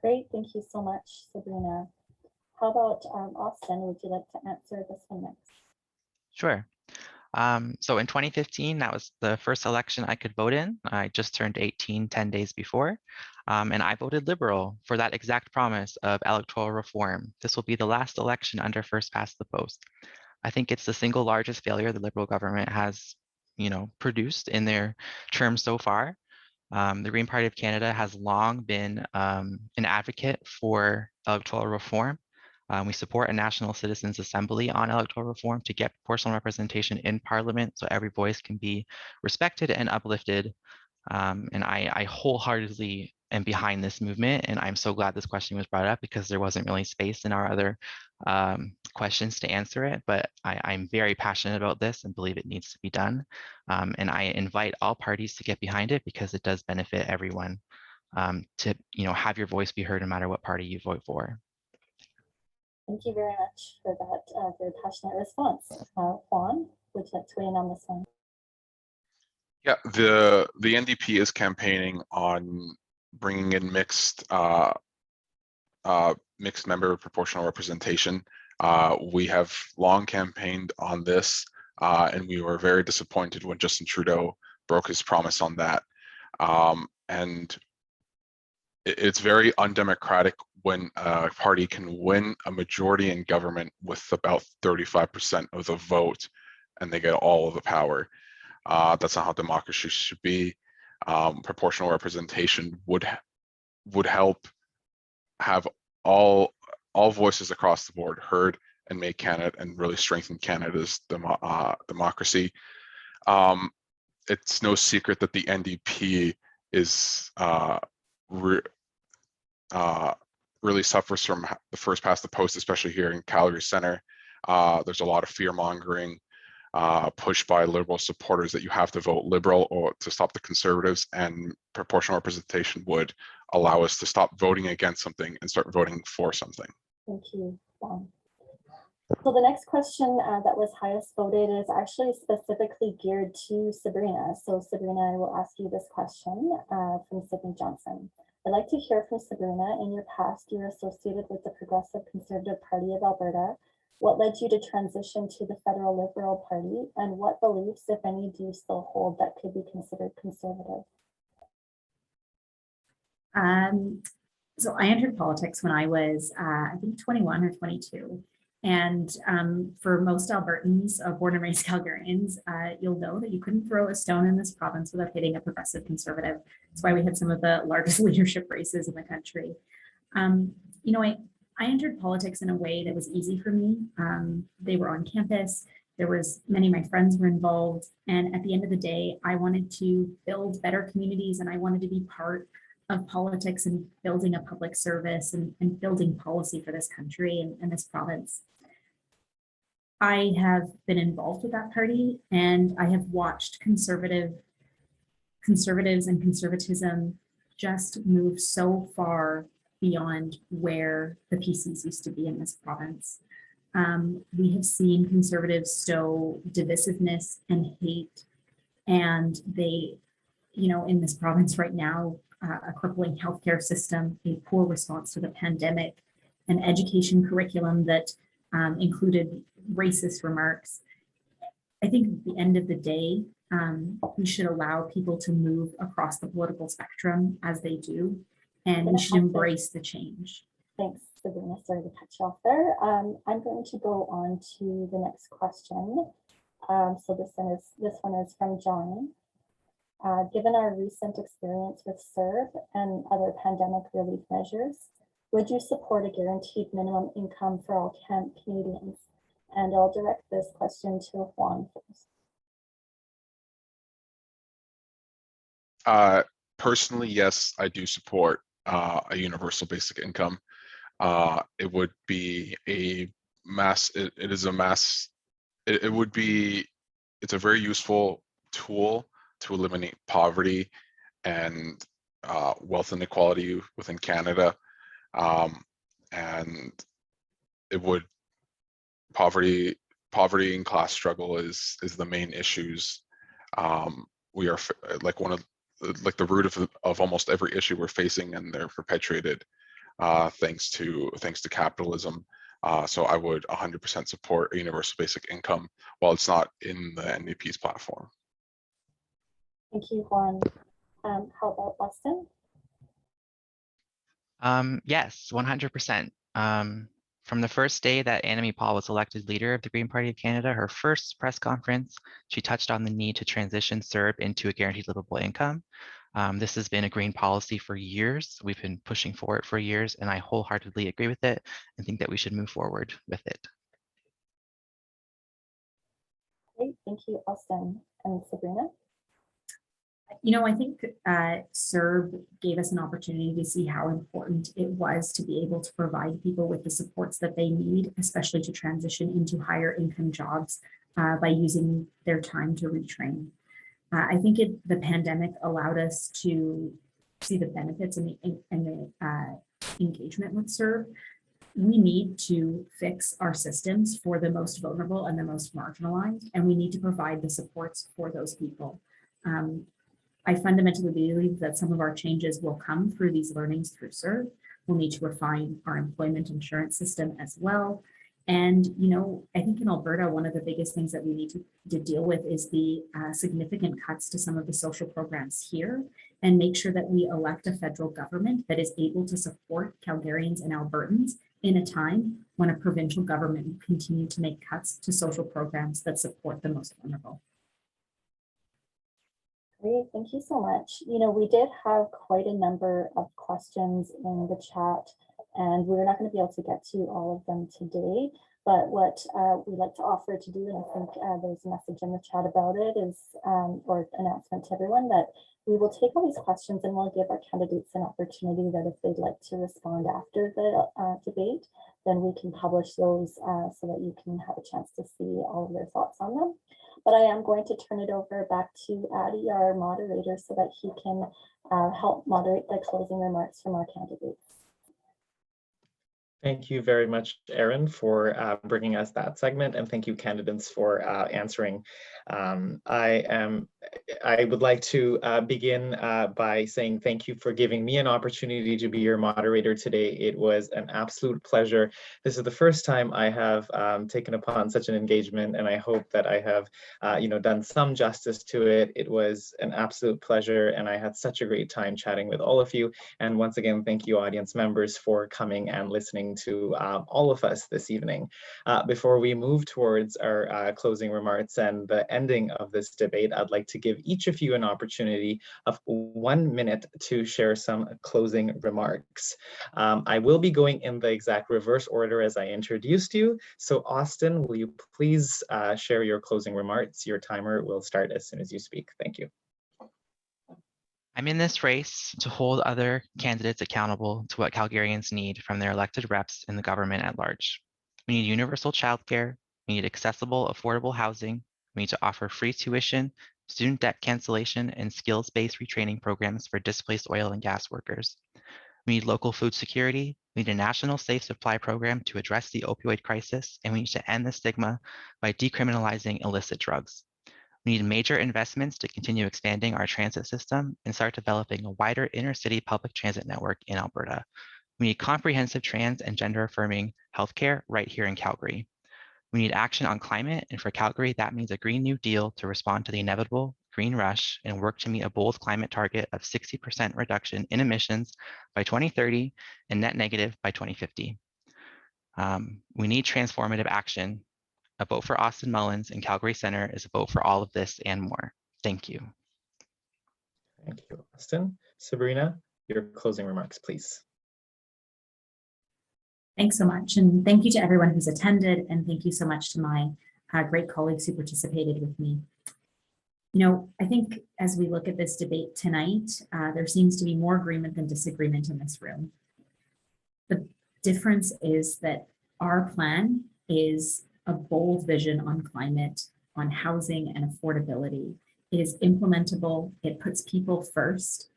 Great, thank you so much, Sabrina. How about Austin? Would you like to answer this one next? Sure. So in 2015, that was the first election I could vote in. I just turned 18 10 days before, and I voted Liberal for that exact promise of electoral reform. This will be the last election under first past the post. I think it's the single largest failure the Liberal government has, produced in their term so far. The Green Party of Canada has long been an advocate for electoral reform. We support a National Citizens Assembly on electoral reform to get proportional representation in Parliament so every voice can be respected and uplifted. And I wholeheartedly am behind this movement, and I'm so glad this question was brought up, because there wasn't really space in our other questions to answer it. But I'm very passionate about this and believe it needs to be done. And I invite all parties to get behind it, because it does benefit everyone to have your voice be heard no matter what party you vote for. Thank you very much for that very passionate response. Juan, would you like to weigh in on this one? Yeah, the NDP is campaigning on bringing in mixed member proportional representation. We have long campaigned on this, and we were very disappointed when Justin Trudeau broke his promise on that. And it's very undemocratic when a party can win a majority in government with about 35% of the vote, and they get all of the power. That's not how democracy should be. Proportional representation would help have all voices across the board heard and make Canada and really strengthen Canada's democracy. It's no secret that the NDP is really suffers from the first past the post, especially here in Calgary-Centre. There's a lot of fear mongering pushed by Liberal supporters that you have to vote Liberal or to stop the Conservatives, and proportional representation would allow us to stop voting against something and start voting for something. Thank you, Juan. So the next question that was highest voted is actually specifically geared to Sabrina. So Sabrina, I will ask you this question from Sydney Johnson. I'd like to hear from Sabrina. In your past, you were associated with the Progressive Conservative Party of Alberta. What led you to transition to the Federal Liberal Party, and what beliefs, if any, do you still hold that could be considered conservative? So I entered politics when I was, I think 21 or 22. And for most Albertans, born and raised Calgarians, you'll know that you couldn't throw a stone in this province without hitting a progressive conservative. That's why we had some of the largest leadership races in the country. You know, I entered politics in a way that was easy for me. They were on campus. Many of my friends were involved. And at the end of the day, I wanted to build better communities, and I wanted to be part of politics and building a public service and building policy for this country and this province. I have been involved with that party, and I have watched conservatives and conservatism just move so far beyond where the PCs used to be in this province. We have seen conservatives sow divisiveness and hate, and they, you know, in this province right now, a crippling healthcare system, a poor response to the pandemic, an education curriculum that included racist remarks. I think at the end of the day, we should allow people to move across the political spectrum as they do, and we should embrace the change. Thanks, Sabrina. Sorry to cut you off there. I'm going to go on to the next question. So this one is from John. Given our recent experience with CERB and other pandemic relief measures, would you support a guaranteed minimum income for all Canadians? And I'll direct this question to Juan first. Personally, yes, I do support a universal basic income. It would be a mass, it's a very useful tool to eliminate poverty and wealth inequality within Canada. And it would, poverty and class struggle is the main issues. We are like the root of almost every issue we're facing, and they're perpetuated thanks to capitalism. So I would 100% support a universal basic income while it's not in the NDP's platform. Thank you, Juan. How about Austin? Yes, 100%. From the first day that Annamie Paul was elected leader of the Green Party of Canada, her first press conference, she touched on the need to transition CERB into a guaranteed livable income. This has been a Green policy for years. We've been pushing for it for years, and I wholeheartedly agree with it and think that we should move forward with it. Great, thank you, Austin. And Sabrina? You know, I think CERB gave us an opportunity to see how important it was to be able to provide people with the supports that they need, especially to transition into higher income jobs by using their time to retrain. I think the pandemic allowed us to see the benefits and the engagement with CERB. We need to fix our systems for the most vulnerable and the most marginalized, and we need to provide the supports for those people. I fundamentally believe that some of our changes will come through these learnings through CERB. We'll need to refine our employment insurance system as well. And, you know, I think in Alberta, one of the biggest things that we need to deal with is the significant cuts to some of the social programs here, and make sure that we elect a federal government that is able to support Calgarians and Albertans in a time when a provincial government will continue to make cuts to social programs that support the most vulnerable. Great, thank you so much. You know, we did have quite a number of questions in the chat, and we're not going to be able to get to all of them today. But what we'd like to offer to do, and I think there's a message in the chat about it, is or announcement to everyone that we will take all these questions and we'll give our candidates an opportunity that if they'd like to respond after the debate, then we can publish those so that you can have a chance to see all of their thoughts on them. But I am going to turn it over back to Addie, our moderator, so that he can help moderate the closing remarks from our candidates. Thank you very much, Erin, for bringing us that segment, and thank you, candidates, for answering. I would like to begin by saying thank you for giving me an opportunity to be your moderator today. It was an absolute pleasure. This is the first time I have taken upon such an engagement, and I hope that I have, done some justice to it. It was an absolute pleasure, and I had such a great time chatting with all of you. And once again, thank you, audience members, for coming and listening to all of us this evening. Before we move towards our closing remarks and the ending of this debate, I'd like to give each of you an opportunity of 1 minute to share some closing remarks. I will be going in the exact reverse order as I introduced you. So Austin, will you please share your closing remarks? Your timer will start as soon as you speak. Thank you. I'm in this race to hold other candidates accountable to what Calgarians need from their elected reps in the government at large. We need universal childcare, we need accessible, affordable housing, we need to offer free tuition, student debt cancellation, and skills-based retraining programs for displaced oil and gas workers. We need local food security, we need a national safe supply program to address the opioid crisis, and we need to end the stigma by decriminalizing illicit drugs. We need major investments to continue expanding our transit system and start developing a wider inner-city public transit network in Alberta. We need comprehensive trans and gender-affirming healthcare right here in Calgary. We need action on climate, and for Calgary, that means a Green New Deal to respond to the inevitable green rush and work to meet a bold climate target of 60% reduction in emissions by 2030 and net negative by 2050. We need transformative action. A vote for Austin Mullins and Calgary-Centre is a vote for all of this and more. Thank you. Thank you, Austin. Sabrina, your closing remarks, please. Thanks so much. And thank you to everyone who's attended. And thank you so much to my great colleagues who participated with me. I think as we look at this debate tonight, there seems to be more agreement than disagreement in this room. The difference is that our plan is a bold vision on climate, on housing and affordability. It is implementable, it puts people first.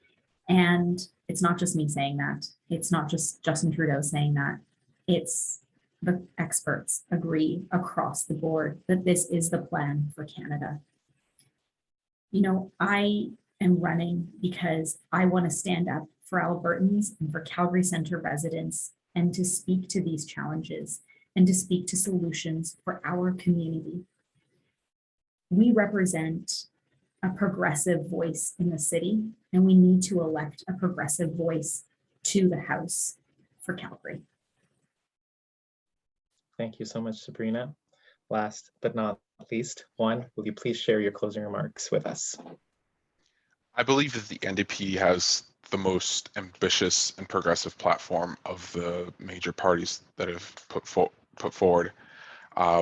And it's not just me saying that. It's not just Justin Trudeau saying that. It's the experts agree across the board that this is the plan for Canada. I am running because I want to stand up for Albertans and for Calgary-Centre residents and to speak to these challenges and to speak to solutions for our community. We represent a progressive voice in the city, and we need to elect a progressive voice to the House for Calgary. Thank you so much, Sabrina. Last but not least, Juan, will you please share your closing remarks with us? I believe that the NDP has the most ambitious and progressive platform of the major parties that have put forward.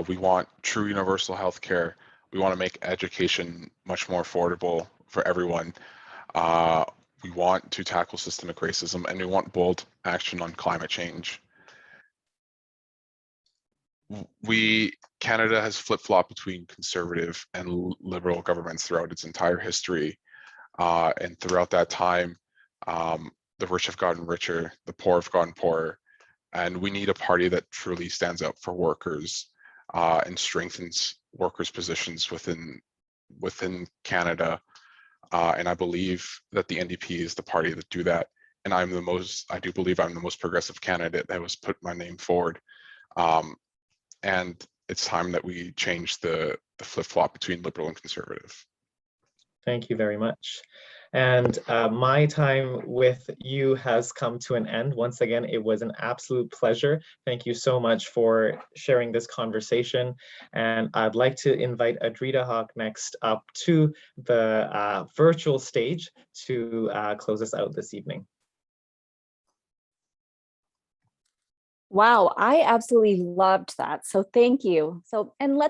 We want true universal health care. We want to make education much more affordable for everyone. We want to tackle systemic racism, and we want bold action on climate change. Canada has flip-flopped between conservative and liberal governments throughout its entire history. And throughout that time, the rich have gotten richer, the poor have gotten poorer. And we need a party that truly stands up for workers and strengthens workers' positions within Canada. And I believe that the NDP is the party that do that. And I do believe I'm the most progressive candidate that was put my name forward. And it's time that we change the flip-flop between liberal and conservative. Thank you very much. And my time with you has come to an end. Once again, it was an absolute pleasure. Thank you so much for sharing this conversation. And I'd like to invite Adrita Hawk next up to the virtual stage to close us out this evening. Wow, I absolutely loved that. So thank you. And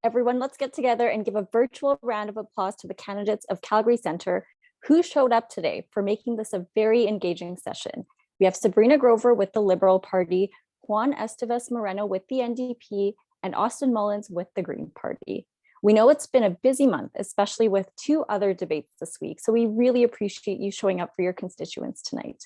everyone, let's get together and give a virtual round of applause to the candidates of Calgary-Centre who showed up today for making this a very engaging session. We have Sabrina Grover with the Liberal Party, Juan Estevez Moreno with the NDP, and Austin Mullins with the Green Party. We know it's been a busy month, especially with 2 other debates this week, so we really appreciate you showing up for your constituents tonight.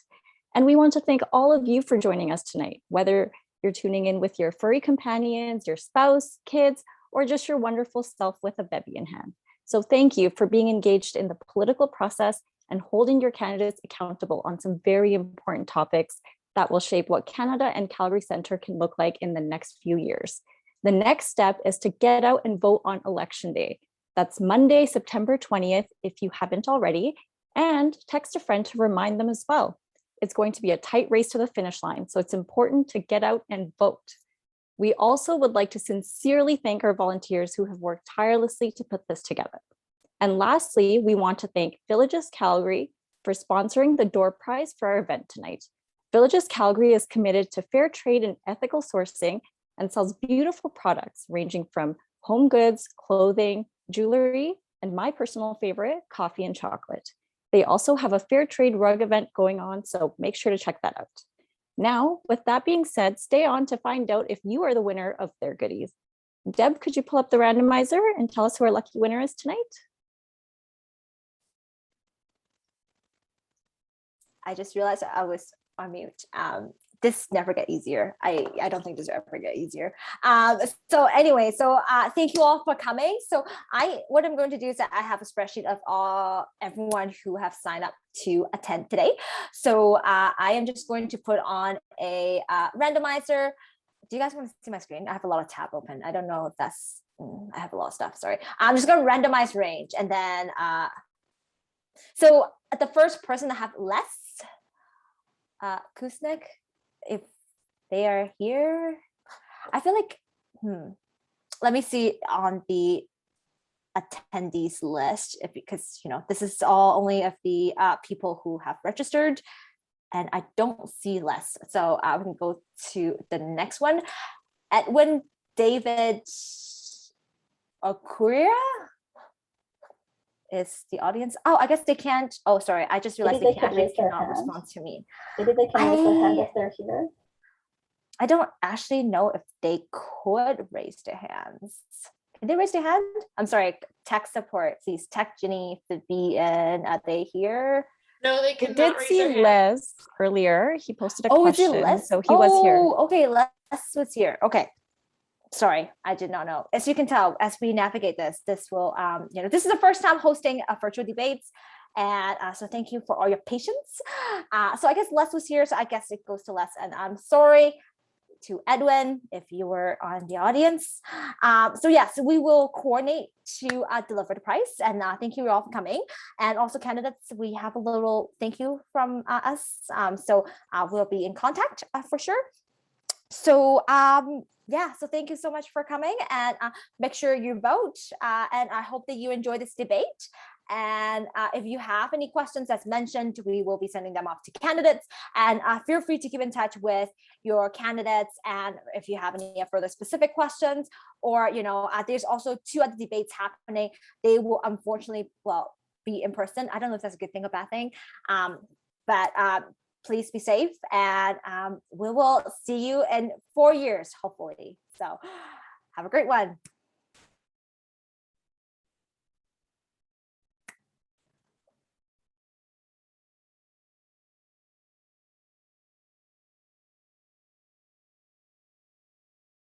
And we want to thank all of you for joining us tonight, whether you're tuning in with your furry companions, your spouse, kids, or just your wonderful self with a bevy in hand. So thank you for being engaged in the political process and holding your candidates accountable on some very important topics that will shape what Canada and Calgary-Centre can look like in the next few years. The next step is to get out and vote on Election Day. That's Monday, September 20th, if you haven't already, and text a friend to remind them as well. It's going to be a tight race to the finish line, so it's important to get out and vote. We also would like to sincerely thank our volunteers who have worked tirelessly to put this together. And lastly, we want to thank Villages Calgary for sponsoring the door prize for our event tonight. Villages Calgary is committed to fair trade and ethical sourcing and sells beautiful products ranging from home goods, clothing, jewelry, and my personal favorite, coffee and chocolate. They also have a fair trade rug event going on, so make sure to check that out. Now, with that being said, stay on to find out if you are the winner of their goodies. Deb, could you pull up the randomizer and tell us who our lucky winner is tonight? I just realized I was on mute. This never get easier. I don't think this will ever get easier. So anyway, thank you all for coming. So what I'm going to do is that I have a spreadsheet of everyone who have signed up to attend today. So I am just going to put on a randomizer. Do you guys want to see my screen? I have a lot of tab open. I don't know if that's, I have a lot of stuff, sorry. I'm just going to randomize range. And then, so at the first person that have less, Kusnik, if they are here, I feel like, let me see on the attendees list, because this is all only of the people who have registered, and I don't see less. So we can go to the next one. Edwin David Okuria is the audience. Oh, I guess they can't. Oh, sorry. I just realized they cannot respond to me. Maybe they can raise their hand if they're here. I don't actually know if they could raise their hands. Can they raise their hand? I'm sorry. Tech support, please. Tech Jenny to be in. Are they here? No, they We could did not raise see their hand. Les earlier. He posted a question, so he was here. Okay, Les was here. Okay. Sorry, I did not know. As you can tell, as we navigate this will, this is the first time hosting a virtual debates. And so thank you for all your patience. So I guess Les was here, so I guess it goes to Les. And I'm sorry to Edwin if you were on the audience. So yes, we will coordinate to deliver the prize. And thank you all for coming. And also candidates, we have a little thank you from us. So we'll be in contact for sure. So yeah, so thank you so much for coming, and make sure you vote, and I hope that you enjoy this debate. And if you have any questions, as mentioned, we will be sending them off to candidates, and feel free to keep in touch with your candidates. And if you have any further specific questions, or there's also 2 other debates happening. They will unfortunately, be in person. I don't know if that's a good thing or bad thing, but please be safe, and we will see you in 4 years, hopefully. So have a great one.